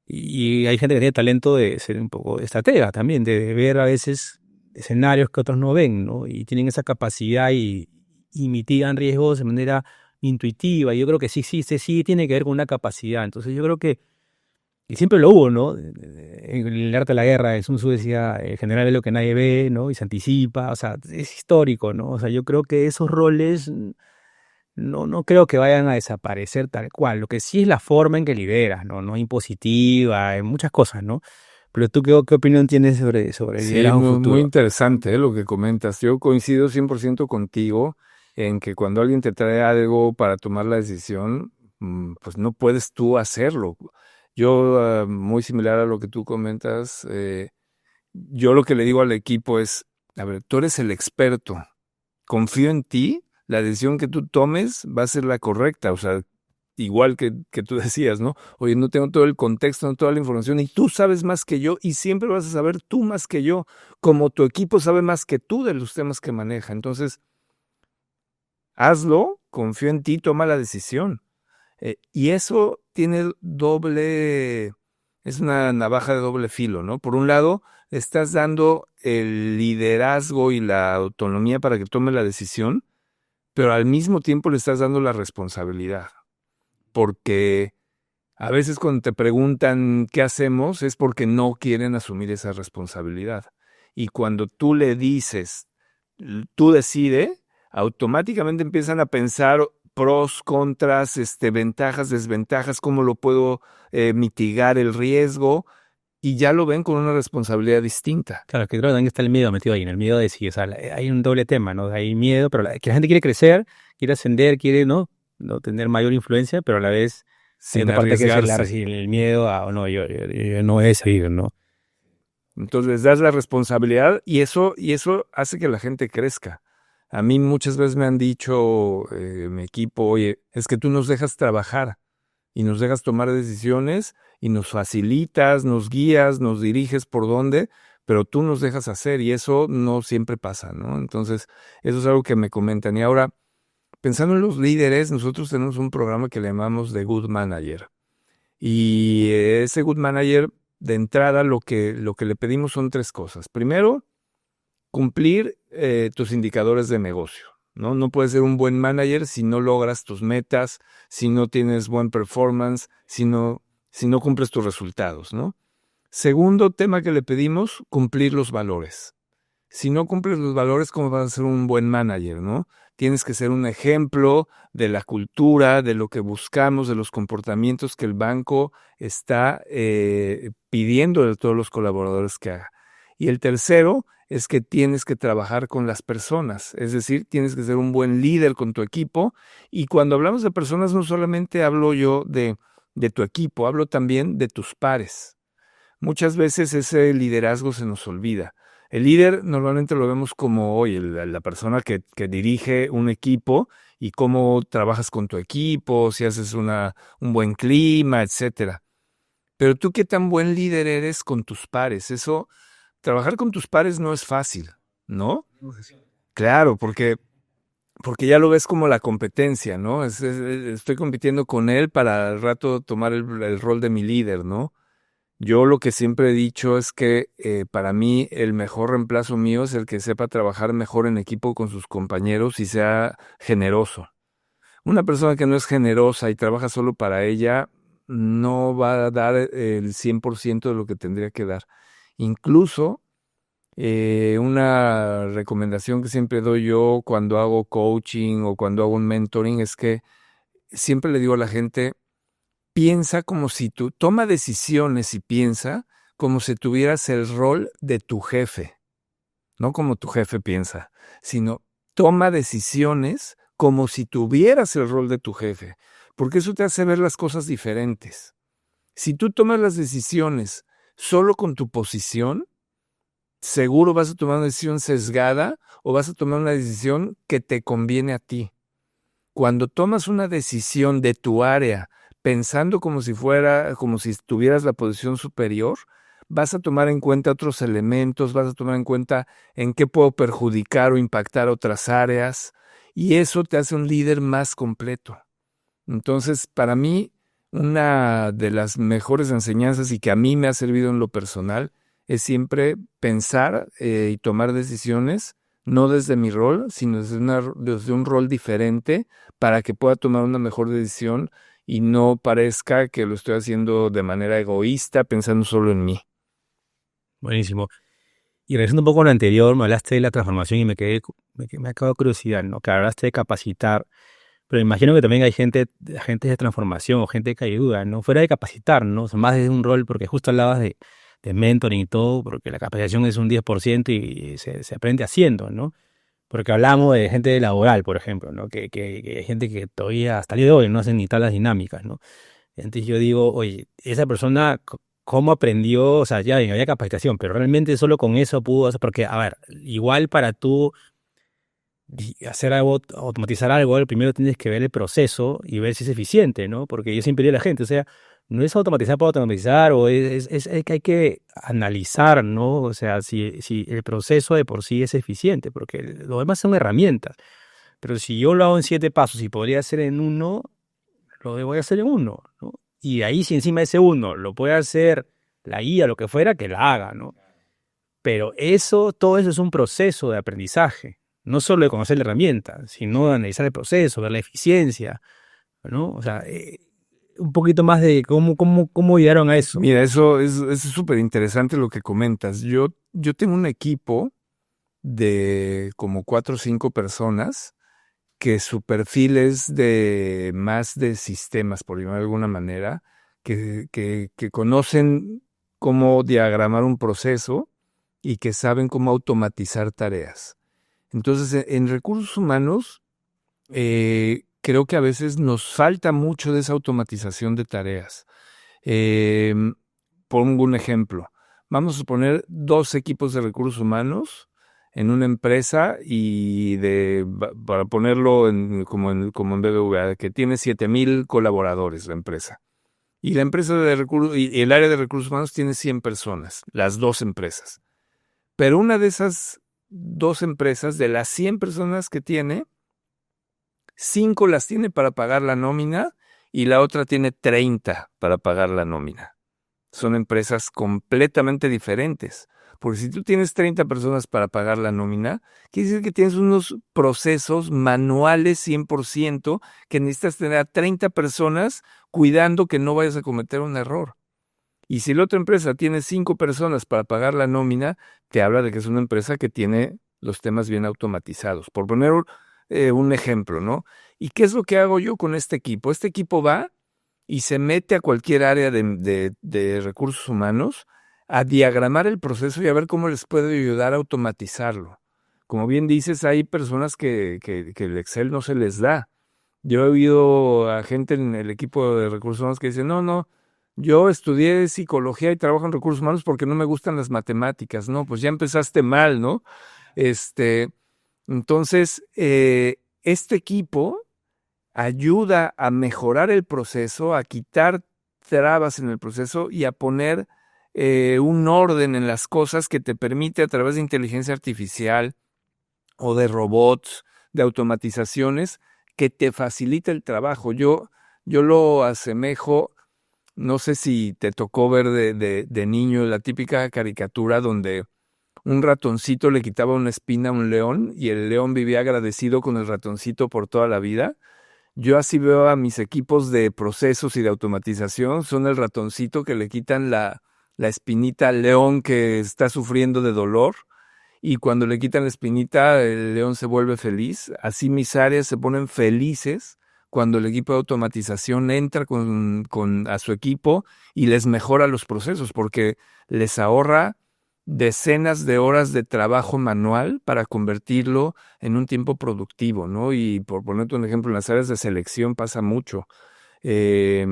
Y hay gente que tiene talento de ser un poco estratega también, de ver a veces escenarios que otros no ven, ¿no? Y tienen esa capacidad y mitigan riesgos de manera intuitiva. Y yo creo que sí tiene que ver con una capacidad. Entonces yo creo que y siempre lo hubo, ¿no? En el arte de la guerra, Sun Tzu decía, el general es lo que nadie ve, ¿no? Y se anticipa, o sea, es histórico, ¿no? O sea, yo creo que esos roles no creo que vayan a desaparecer tal cual. Lo que sí es la forma en que lideras, ¿no? No impositiva, en muchas cosas, ¿no? Pero tú, ¿qué opinión tienes sobre el Sí, liderazgo muy futuro? interesante, lo que comentas. Yo coincido 100% contigo en que cuando alguien te trae algo para tomar la decisión, pues no puedes tú hacerlo. Yo, muy similar a lo que tú comentas, yo lo que le digo al equipo es, a ver, tú eres el experto, confío en ti, la decisión que tú tomes va a ser la correcta, o sea, igual que tú decías, ¿no? Oye, no tengo todo el contexto, no toda la información, y tú sabes más que yo, y siempre vas a saber tú más que yo, como tu equipo sabe más que tú de los temas que maneja. Entonces, hazlo, confío en ti, toma la decisión. Y eso tiene es una navaja de doble filo, ¿no? Por un lado, estás dando el liderazgo y la autonomía para que tome la decisión, pero al mismo tiempo le estás dando la responsabilidad, porque a veces cuando te preguntan qué hacemos es porque no quieren asumir esa responsabilidad. Y cuando tú le dices, tú decide, automáticamente empiezan a pensar pros, contras, ventajas, desventajas, cómo lo puedo mitigar el riesgo, y ya lo ven con una responsabilidad distinta. Claro, que creo que también está el miedo metido ahí, en el miedo de sí, o sea, hay un doble tema, ¿no? Hay miedo, pero que la gente quiere crecer, quiere ascender, quiere, ¿no? Tener mayor influencia, pero a la vez hay Sin otra parte que es arriesgarse. el miedo a, no, yo no voy a seguir, ¿no? Entonces les das la responsabilidad y eso hace que la gente crezca. A mí muchas veces me han dicho mi equipo, oye, es que tú nos dejas trabajar y nos dejas tomar decisiones y nos facilitas, nos guías, nos diriges por dónde, pero tú nos dejas hacer y eso no siempre pasa, ¿no? Entonces, eso es algo que me comentan. Y ahora, pensando en los líderes, nosotros tenemos un programa que le llamamos The Good Manager. Y ese Good Manager, de entrada, lo que le pedimos son tres cosas. Primero, cumplir tus indicadores de negocio, ¿no? No puedes ser un buen manager si no logras tus metas, si no tienes buen performance, si no cumples tus resultados, ¿no? Segundo tema que le pedimos, cumplir los valores. Si no cumples los valores, ¿cómo vas a ser un buen manager, no? Tienes que ser un ejemplo de la cultura, de lo que buscamos, de los comportamientos que el banco está pidiendo de todos los colaboradores que haga. Y el tercero es que tienes que trabajar con las personas, es decir, tienes que ser un buen líder con tu equipo. Y cuando hablamos de personas, no solamente hablo yo de tu equipo, hablo también de tus pares. Muchas veces ese liderazgo se nos olvida. El líder normalmente lo vemos como, oye, la persona que dirige un equipo y cómo trabajas con tu equipo, si haces un buen clima, etcétera. Pero tú, ¿qué tan buen líder eres con tus pares? Trabajar con tus pares no es fácil, ¿no? Claro, porque ya lo ves como la competencia, ¿no? Estoy compitiendo con él para al rato tomar el rol de mi líder, ¿no? Yo lo que siempre he dicho es que para mí el mejor reemplazo mío es el que sepa trabajar mejor en equipo con sus compañeros y sea generoso. Una persona que no es generosa y trabaja solo para ella no va a dar el 100% de lo que tendría que dar. Incluso una recomendación que siempre doy yo cuando hago coaching o cuando hago un mentoring es que siempre le digo a la gente, piensa como si tú, toma decisiones y piensa como si tuvieras el rol de tu jefe, no como tu jefe piensa, sino toma decisiones como si tuvieras el rol de tu jefe, porque eso te hace ver las cosas diferentes. Si tú tomas las decisiones solo con tu posición, seguro vas a tomar una decisión sesgada o vas a tomar una decisión que te conviene a ti. Cuando tomas una decisión de tu área pensando como si tuvieras la posición superior, vas a tomar en cuenta otros elementos, vas a tomar en cuenta en qué puedo perjudicar o impactar otras áreas, y eso te hace un líder más completo. Entonces, para mí, una de las mejores enseñanzas y que a mí me ha servido en lo personal es siempre pensar y tomar decisiones, no desde mi rol, sino desde un rol diferente para que pueda tomar una mejor decisión y no parezca que lo estoy haciendo de manera egoísta, pensando solo en mí. Buenísimo. Y regresando un poco a lo anterior, me hablaste de la transformación y me acabó de curiosidad, ¿no? Que hablaste de capacitar. Pero imagino que también hay gente de transformación o gente que ayuda, ¿no? Fuera de capacitar, ¿no? O sea, más desde un rol, porque justo hablabas de mentoring y todo, porque la capacitación es un 10% y se aprende haciendo, ¿no? Porque hablamos de gente laboral, por ejemplo, ¿no? Que hay gente que todavía hasta el día de hoy no hacen ni tablas dinámicas, ¿no? Entonces yo digo, oye, esa persona, ¿cómo aprendió? O sea, ya había capacitación, pero realmente solo con eso pudo hacer, porque, a ver, igual para tú hacer algo, automatizar algo, primero tienes que ver el proceso y ver si es eficiente, ¿no? Porque yo siempre digo a la gente, o sea, no es automatizar por automatizar, o es que hay que analizar, ¿no? O sea, si el proceso de por sí es eficiente, porque lo demás son herramientas. Pero si yo lo hago en 7 pasos y podría hacer en uno, lo voy a hacer en uno, ¿no? Y ahí si encima de ese uno lo puede hacer la guía, lo que fuera, que la haga, ¿no? Pero todo eso es un proceso de aprendizaje. No solo de conocer la herramienta, sino de analizar el proceso, ver la eficiencia, ¿no? O sea, un poquito más de cómo llegaron a eso. Mira, eso es súper interesante lo que comentas. Yo tengo un equipo de como 4 o 5 personas que su perfil es de más de sistemas, por llamar de alguna manera, que conocen cómo diagramar un proceso y que saben cómo automatizar tareas. Entonces, en recursos humanos, creo que a veces nos falta mucho de esa automatización de tareas. Pongo un ejemplo. Vamos a poner 2 equipos de recursos humanos en una empresa para ponerlo como en BBVA, que tiene 7,000 colaboradores la empresa. Y la empresa y el área de recursos humanos tiene 100 personas, las 2 empresas. Pero una de esas 2 empresas, de las 100 personas que tiene, 5 las tiene para pagar la nómina y la otra tiene 30 para pagar la nómina. Son empresas completamente diferentes. Porque si tú tienes 30 personas para pagar la nómina, quiere decir que tienes unos procesos manuales 100% que necesitas tener a 30 personas cuidando que no vayas a cometer un error. Y si la otra empresa tiene 5 personas para pagar la nómina, te habla de que es una empresa que tiene los temas bien automatizados. Por poner un ejemplo, ¿no? ¿Y qué es lo que hago yo con este equipo? Este equipo va y se mete a cualquier área de recursos humanos a diagramar el proceso y a ver cómo les puede ayudar a automatizarlo. Como bien dices, hay personas que el Excel no se les da. Yo he oído a gente en el equipo de recursos humanos que dicen, no, yo estudié psicología y trabajo en recursos humanos porque no me gustan las matemáticas. No, pues ya empezaste mal, ¿no? Entonces, este equipo ayuda a mejorar el proceso, a quitar trabas en el proceso y a poner un orden en las cosas que te permite a través de inteligencia artificial o de robots, de automatizaciones, que te facilita el trabajo. Yo lo asemejo, no sé si te tocó ver de niño la típica caricatura donde un ratoncito le quitaba una espina a un león y el león vivía agradecido con el ratoncito por toda la vida. Yo así veo a mis equipos de procesos y de automatización. Son el ratoncito que le quitan la espinita al león que está sufriendo de dolor. Y cuando le quitan la espinita, el león se vuelve feliz. Así mis áreas se ponen felices cuando el equipo de automatización entra a su equipo y les mejora los procesos, porque les ahorra decenas de horas de trabajo manual para convertirlo en un tiempo productivo, ¿no? Y por ponerte un ejemplo, en las áreas de selección pasa mucho. Eh,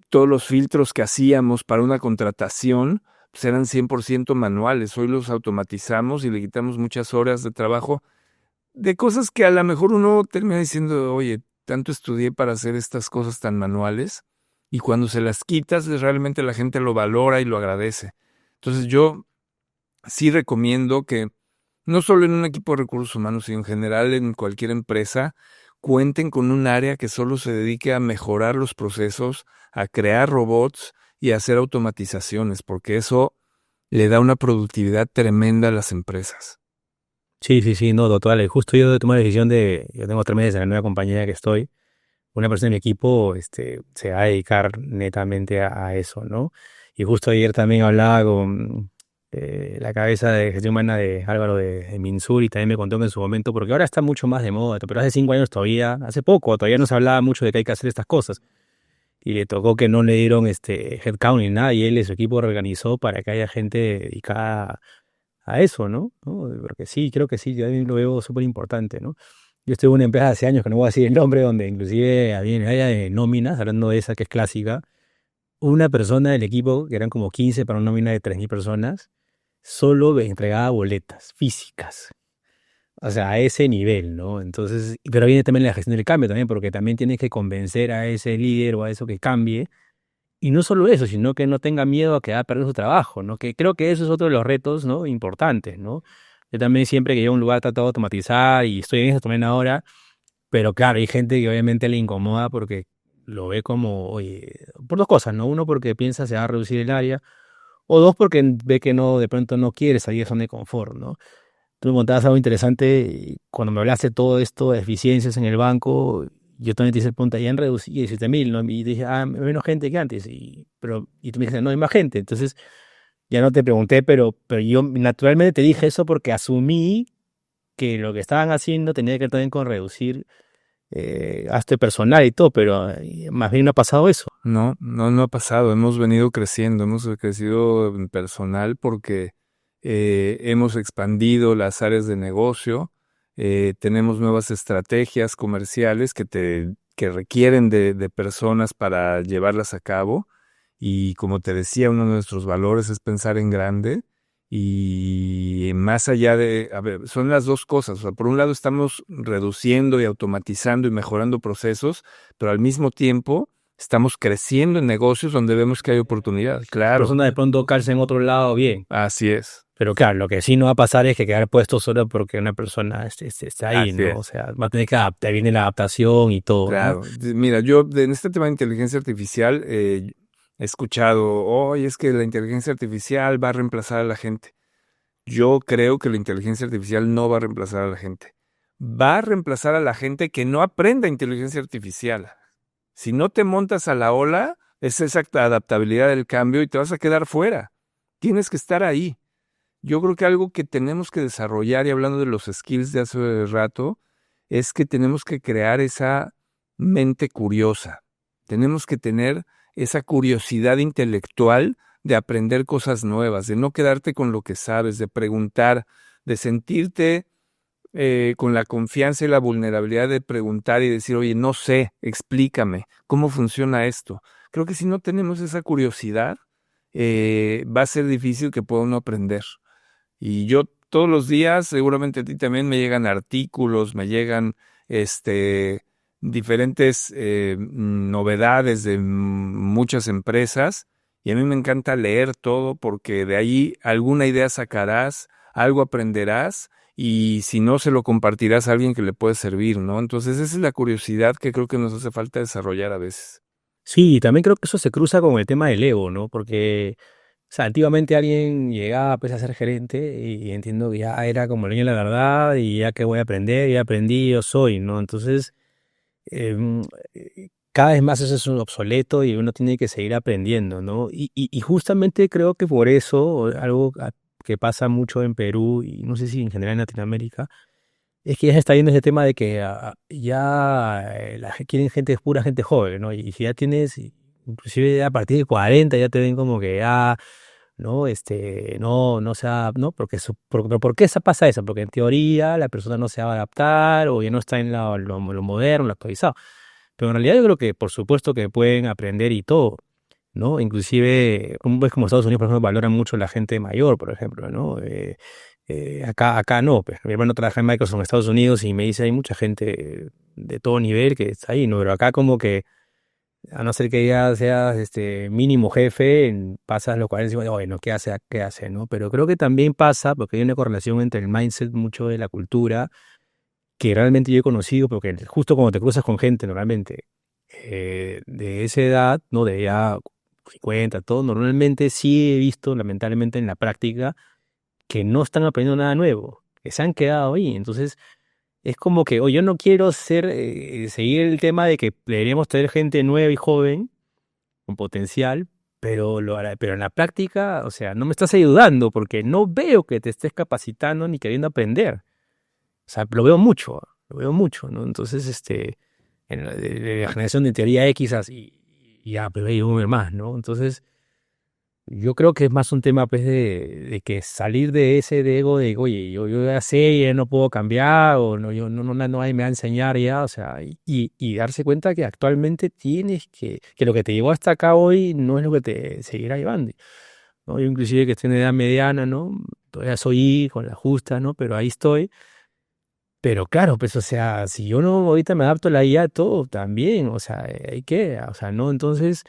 Todos los filtros que hacíamos para una contratación pues eran 100% manuales. Hoy los automatizamos y le quitamos muchas horas de trabajo de cosas que a lo mejor uno termina diciendo, oye, tanto estudié para hacer estas cosas tan manuales, y cuando se las quitas, realmente la gente lo valora y lo agradece. Entonces yo sí recomiendo que no solo en un equipo de recursos humanos, sino en general en cualquier empresa, cuenten con un área que solo se dedique a mejorar los procesos, a crear robots y a hacer automatizaciones, porque eso le da una productividad tremenda a las empresas. Sí, no, total. Justo yo tomé la decisión yo tengo 3 meses en la nueva compañía que estoy, una persona de mi equipo se va a dedicar netamente a eso, ¿no? Y justo ayer también hablaba la cabeza de gestión humana de Álvaro de Minsur, y también me contó que en su momento, porque ahora está mucho más de moda, pero hace 5 años todavía, hace poco, todavía no se hablaba mucho de que hay que hacer estas cosas. Y le tocó que no le dieron headcount ni nada, y él y su equipo reorganizó para que haya gente dedicada a eso, ¿no? Porque sí, creo que sí, yo también lo veo súper importante, ¿no? Yo estuve en una empresa hace años, que no voy a decir el nombre, donde inclusive había nóminas, hablando de esa que es clásica, una persona del equipo, que eran como 15 para una nómina de 3.000 personas, solo entregaba boletas físicas. O sea, a ese nivel, ¿no? Entonces, pero viene también la gestión del cambio también, porque también tienes que convencer a ese líder o a eso que cambie. Y no solo eso, sino que no tenga miedo a que va a perder su trabajo, ¿no? Que creo que eso es otro de los retos, ¿no? Importantes, ¿no? Yo también siempre que llego a un lugar trato de automatizar y estoy en eso también ahora, pero claro, hay gente que obviamente le incomoda porque lo ve como, oye, por dos cosas, ¿no? Uno, porque piensa se va a reducir el área, o dos, porque ve que no, de pronto no quiere salir de zona de confort, ¿no? Tú me contabas algo interesante cuando me hablaste de todo esto de eficiencias en el banco. Yo también te hice el punto, ya han reducido 17.000, ¿no? Y dije, menos gente que antes. Y tú me dijiste, no, hay más gente. Entonces, ya no te pregunté, pero yo naturalmente te dije eso porque asumí que lo que estaban haciendo tenía que ver también con reducir gasto de personal y todo, pero más bien no ha pasado eso. No, no, no ha pasado. Hemos venido creciendo, hemos crecido en personal porque hemos expandido las áreas de negocio, tenemos nuevas estrategias comerciales que requieren de personas para llevarlas a cabo. Y como te decía, uno de nuestros valores es pensar en grande y más allá de, a ver, son las dos cosas. O sea, por un lado estamos reduciendo y automatizando y mejorando procesos, pero al mismo tiempo estamos creciendo en negocios donde vemos que hay oportunidad. Claro, Persona de pronto calza en otro lado, bien. así es. Pero claro, lo que sí no va a pasar es que quedar puesto solo porque una persona está ahí, Así ¿no? O es. sea, va a tener que adaptar, viene la adaptación y todo, ¿no? Claro. Mira, yo en este tema de inteligencia artificial he escuchado, oye, es que la inteligencia artificial va a reemplazar a la gente. Yo creo que la inteligencia artificial no va a reemplazar a la gente. Va a reemplazar a la gente que no aprenda inteligencia artificial. Si no te montas a la ola, es esa adaptabilidad del cambio y te vas a quedar fuera. Tienes que estar ahí. Yo creo que algo que tenemos que desarrollar, y hablando de los skills de hace rato, es que tenemos que crear esa mente curiosa. Tenemos que tener esa curiosidad intelectual de aprender cosas nuevas, de no quedarte con lo que sabes, de preguntar, de sentirte con la confianza y la vulnerabilidad de preguntar y decir, oye, no sé, explícame, ¿cómo funciona esto? Creo que si no tenemos esa curiosidad, va a ser difícil que pueda uno aprender. Y yo todos los días, seguramente a ti también me llegan artículos, me llegan diferentes novedades de muchas empresas y a mí me encanta leer todo porque de ahí alguna idea sacarás, algo aprenderás y si no se lo compartirás a alguien que le puede servir, ¿no? Entonces esa es la curiosidad que creo que nos hace falta desarrollar a veces. Sí, y también creo que eso se cruza con el tema del ego, ¿no? Porque, o sea, antiguamente alguien llegaba pues, a ser gerente y entiendo que ya era como el dueño de la verdad y ya que voy a aprender, ya aprendí, yo soy, ¿no? Entonces, em, cada vez más eso es un obsoleto y uno tiene que seguir aprendiendo, ¿no? Y justamente creo que por eso, algo que pasa mucho en Perú y no sé si en general en Latinoamérica, es que ya se está viendo ese tema de que ya quieren gente, pura gente joven, ¿no? Y si ya tienes, inclusive a partir de 40 ya te ven como que ya, ¿no? No sea, ¿no? ¿Por qué pasa eso? Porque en teoría la persona no se va a adaptar o ya no está en lo moderno, lo actualizado. Pero en realidad yo creo que por supuesto que pueden aprender y todo, ¿no? Inclusive, un país como Estados Unidos, por ejemplo, valoran mucho la gente mayor, por ejemplo, ¿no? Acá no, pues mi hermano trabaja en Microsoft en Estados Unidos y me dice hay mucha gente de todo nivel que está ahí, ¿no? Pero acá como que, a no ser que ya seas mínimo jefe, pasas los 40 y dices, bueno, ¿qué hace? ¿Qué hace? ¿No? Pero creo que también pasa, porque hay una correlación entre el mindset mucho de la cultura, que realmente yo he conocido, porque justo cuando te cruzas con gente normalmente de esa edad, ¿no? De ya 50 todo, normalmente sí he visto, lamentablemente en la práctica, que no están aprendiendo nada nuevo, que se han quedado ahí. Entonces, es como que, o yo no quiero seguir el tema de que deberíamos tener gente nueva y joven, con potencial, pero en la práctica, o sea, no me estás ayudando porque no veo que te estés capacitando ni queriendo aprender. O sea, lo veo mucho, ¿no? Entonces, en de la generación de teoría X así, y ya, pues hay un más, ¿no? Entonces, yo creo que es más un tema, pues, de que salir de ese de ego de, oye, yo ya sé, ya no puedo cambiar, o no, yo no nadie me va a enseñar ya, o sea, y darse cuenta que actualmente tienes que lo que te llevó hasta acá hoy no es lo que te seguirá llevando, ¿no? Yo inclusive que estoy en edad mediana, ¿no? Todavía soy hijo, la justa, ¿no? Pero ahí estoy. Pero claro, pues, o sea, si yo no ahorita me adapto a la IA, todo también, o sea, hay que, o sea, ¿no? Entonces,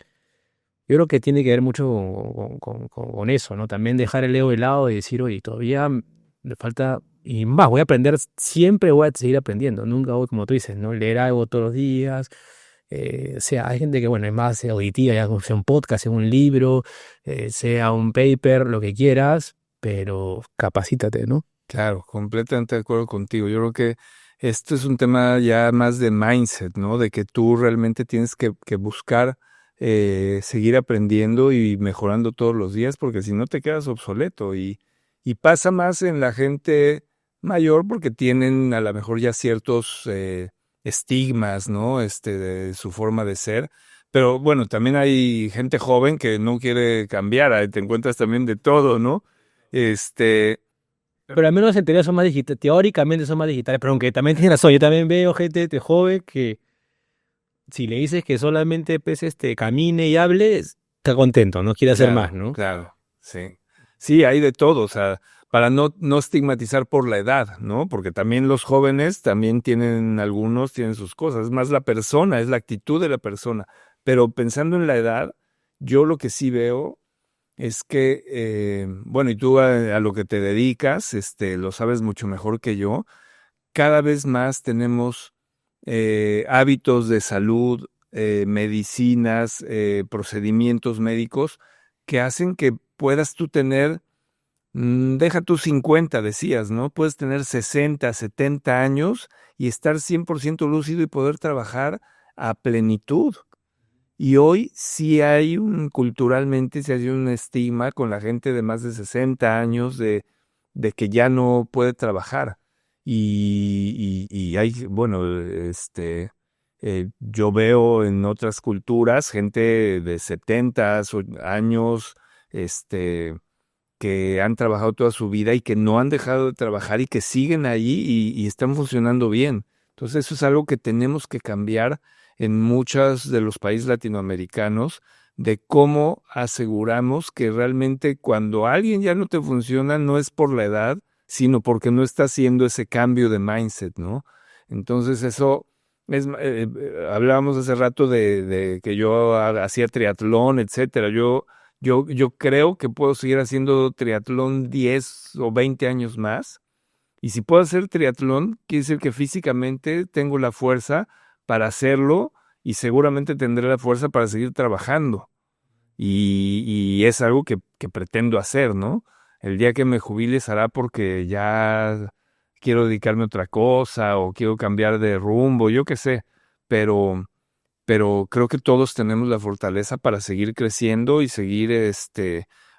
yo creo que tiene que ver mucho con eso, ¿no? También dejar el ego de lado y decir, oye, todavía me falta, y más, voy a aprender, siempre voy a seguir aprendiendo, nunca voy, como tú dices, ¿no? Leer algo todos los días, o sea, hay gente que, bueno, es más auditiva, ya sea un podcast, sea un libro, sea un paper, lo que quieras, pero capacítate, ¿no? Claro, completamente de acuerdo contigo. Yo creo que esto es un tema ya más de mindset, ¿no? De que tú realmente tienes que buscar seguir aprendiendo y mejorando todos los días, porque si no te quedas obsoleto. Y pasa más en la gente mayor porque tienen a lo mejor ya ciertos estigmas, ¿no? De su forma de ser. Pero bueno, también hay gente joven que no quiere cambiar. Ahí te encuentras también de todo, ¿no? Este... Pero al menos en teoría son más digitales, teóricamente son más digitales, pero aunque también tienes razón, yo también veo gente de joven que si le dices que solamente pues, camine y hable, está contento, no quiere hacer más, Claro, ¿no? claro, sí. Sí, hay de todo, o sea, para no estigmatizar por la edad, ¿no? Porque también los jóvenes también algunos tienen sus cosas, es más la persona, es la actitud de la persona. Pero pensando en la edad, yo lo que sí veo es que, bueno, y tú a lo que te dedicas, lo sabes mucho mejor que yo, cada vez más tenemos hábitos de salud, medicinas, procedimientos médicos que hacen que puedas tú tener, deja tus 50, decías, ¿no? Puedes tener 60, 70 años y estar 100% lúcido y poder trabajar a plenitud. Y hoy sí hay culturalmente, sí hay un estigma con la gente de más de 60 años de que ya no puede trabajar. Y hay, bueno, yo veo en otras culturas gente de 70 años, que han trabajado toda su vida y que no han dejado de trabajar y que siguen ahí y están funcionando bien. Entonces eso es algo que tenemos que cambiar en muchos de los países latinoamericanos, de cómo aseguramos que realmente cuando alguien ya no te funciona no es por la edad, sino porque no está haciendo ese cambio de mindset, ¿no? Entonces eso es, hablábamos hace rato de que yo hacía triatlón, etcétera. Yo creo que puedo seguir haciendo triatlón 10 o 20 años más. Y si puedo hacer triatlón, quiere decir que físicamente tengo la fuerza para hacerlo y seguramente tendré la fuerza para seguir trabajando. Y es algo que pretendo hacer, ¿no? El día que me jubile será porque ya quiero dedicarme a otra cosa o quiero cambiar de rumbo, yo qué sé. Pero creo que todos tenemos la fortaleza para seguir creciendo y seguir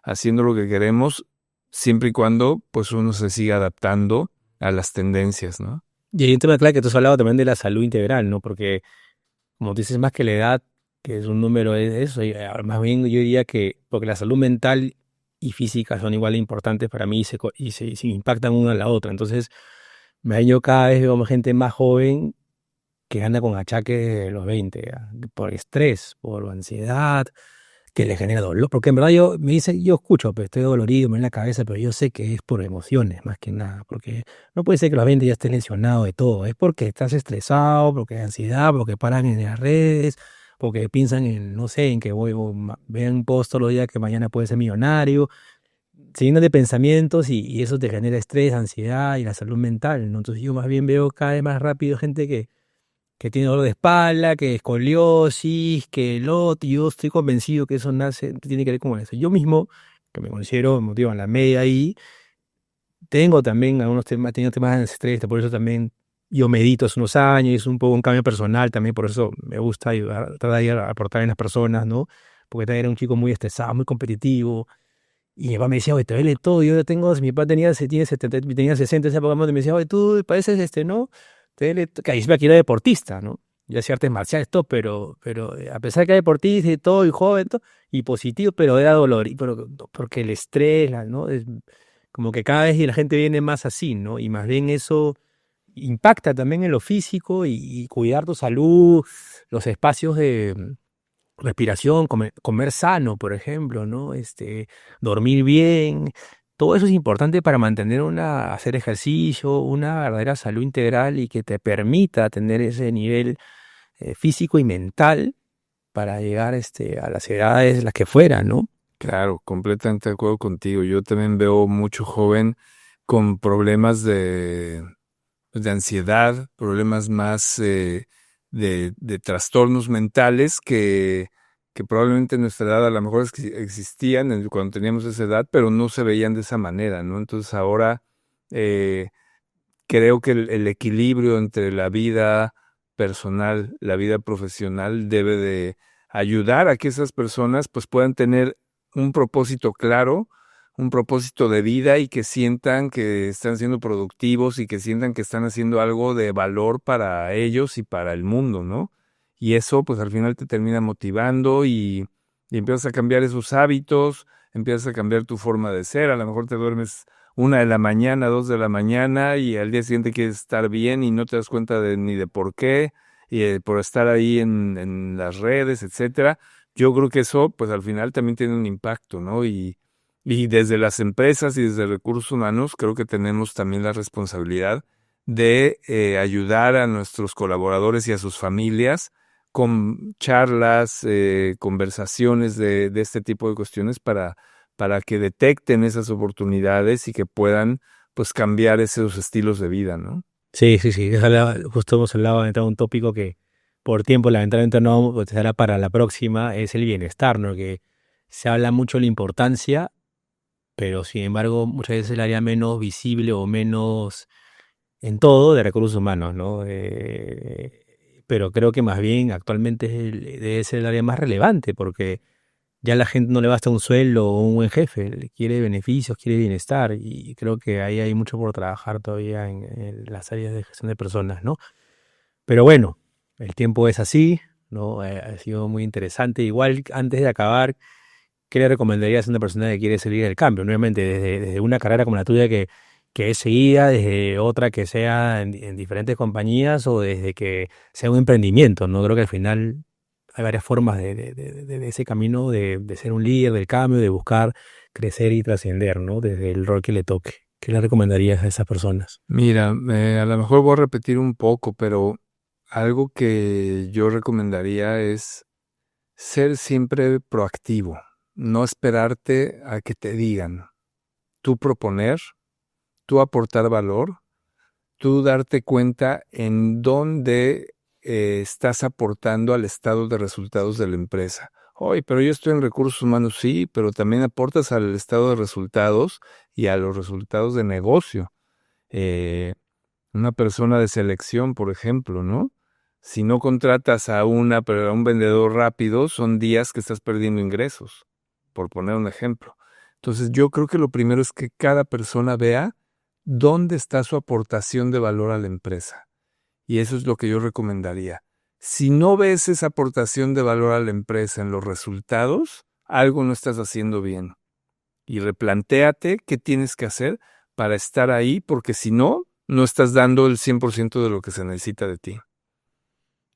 haciendo lo que queremos, siempre y cuando pues uno se siga adaptando a las tendencias, ¿no? Y hay un tema claro que tú has hablado también de la salud integral, ¿no? Porque, como dices, más que la edad, que es un número de eso, más bien yo diría que, porque la salud mental y física son igual de importantes para mí y se impactan una a la otra. Entonces, yo cada vez veo más gente más joven que anda con achaques de los 20, por estrés, por ansiedad, que le genera dolor. Porque en verdad yo escucho, pero estoy dolorido, me duele la cabeza, pero yo sé que es por emociones más que nada. Porque no puede ser que los 20 ya estés lesionado de todo. Es porque estás estresado, porque hay ansiedad, porque paran en las redes, porque piensan en, no sé, en que vean un post todos los días que mañana puede ser millonario. Se llenan de pensamientos y eso te genera estrés, ansiedad y la salud mental, ¿no? Entonces yo más bien veo cada vez más rápido gente que tiene dolor de espalda, que escoliosis, que yo estoy convencido que eso tiene que ver con eso. Yo mismo, que me considero, motivo en la media ahí, tengo también algunos temas, tenido temas de estrés, por eso también yo medito hace unos años, es un poco un cambio personal también, por eso me gusta ayudar, tratar de aportar en las personas, ¿no? porque también era un chico muy estresado, muy competitivo. Y mi papá me decía, oye, te duele todo. Yo tengo, mi papá tiene 70, tenía 60 en esa época, y me decía, oye, tú pareces ¿no? Te duele, que ahí que era deportista, ¿no? Yo hacía artes marciales, todo, pero a pesar que era deportista y todo, y joven, todo, y positivo, pero era dolor, porque el estrés, ¿no? Es como que cada vez la gente viene más así, ¿no? Y más bien eso impacta también en lo físico y cuidar tu salud, los espacios de respiración, comer sano, por ejemplo, ¿no? Dormir bien. Todo eso es importante para hacer ejercicio, una verdadera salud integral y que te permita tener ese nivel físico y mental para llegar a las edades, las que fueran, ¿no? Claro, completamente de acuerdo contigo. Yo también veo mucho joven con problemas de ansiedad, problemas más de trastornos mentales que probablemente en nuestra edad a lo mejor existían cuando teníamos esa edad, pero no se veían de esa manera, ¿no? Entonces ahora eh, creo que el equilibrio entre la vida personal, la vida profesional debe de ayudar a que esas personas pues puedan tener un propósito claro, un propósito de vida y que sientan que están siendo productivos y que sientan que están haciendo algo de valor para ellos y para el mundo, ¿no? Y eso pues al final te termina motivando y empiezas a cambiar esos hábitos, empiezas a cambiar tu forma de ser, a lo mejor te duermes 1 de la mañana, 2 de la mañana y al día siguiente quieres estar bien y no te das cuenta ni de por qué, y por estar ahí en las redes, etcétera. Yo creo que eso, pues al final también tiene un impacto, ¿no? Y desde las empresas y desde recursos humanos, creo que tenemos también la responsabilidad de ayudar a nuestros colaboradores y a sus familias con charlas, conversaciones de este tipo de cuestiones para que detecten esas oportunidades y que puedan pues cambiar esos estilos de vida, ¿no? Sí, sí, sí. Justo hemos hablado de un tópico que por tiempo lamentablemente no pues, será para la próxima, es el bienestar, ¿no? Que se habla mucho de la importancia, pero sin embargo muchas veces el área menos visible o menos en todo de recursos humanos, ¿no? Pero creo que más bien actualmente debe ser el área más relevante porque ya la gente no le basta un sueldo o un buen jefe, le quiere beneficios, quiere bienestar y creo que ahí hay mucho por trabajar todavía en las áreas de gestión de personas, ¿no? Pero bueno, el tiempo es así, ¿no? Ha sido muy interesante. Igual antes de acabar, ¿qué le recomendarías a una persona que quiere salir del cambio? Nuevamente, desde una carrera como la tuya que es seguida, desde otra que sea en diferentes compañías o desde que sea un emprendimiento, ¿no? Creo que al final hay varias formas de ese camino de ser un líder del cambio, de buscar crecer y trascender, ¿no? Desde el rol que le toque. ¿Qué le recomendarías a esas personas? Mira, a lo mejor voy a repetir un poco, pero algo que yo recomendaría es ser siempre proactivo, no esperarte a que te digan, tú proponer, tú aportar valor, tú darte cuenta en dónde estás aportando al estado de resultados de la empresa. Oye, pero yo estoy en recursos humanos, sí, pero también aportas al estado de resultados y a los resultados de negocio. Una persona de selección, por ejemplo, ¿no? Si no contratas a un vendedor rápido, son días que estás perdiendo ingresos, por poner un ejemplo. Entonces, yo creo que lo primero es que cada persona vea dónde está su aportación de valor a la empresa. Y eso es lo que yo recomendaría. Si no ves esa aportación de valor a la empresa en los resultados, algo no estás haciendo bien. Y replantéate qué tienes que hacer para estar ahí, porque si no, no estás dando el 100% de lo que se necesita de ti.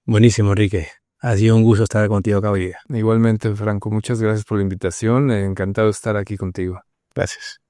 Buenísimo, Enrique. Ha sido un gusto estar contigo acá hoy día. Igualmente, Franco, muchas gracias por la invitación. Encantado de estar aquí contigo. Gracias.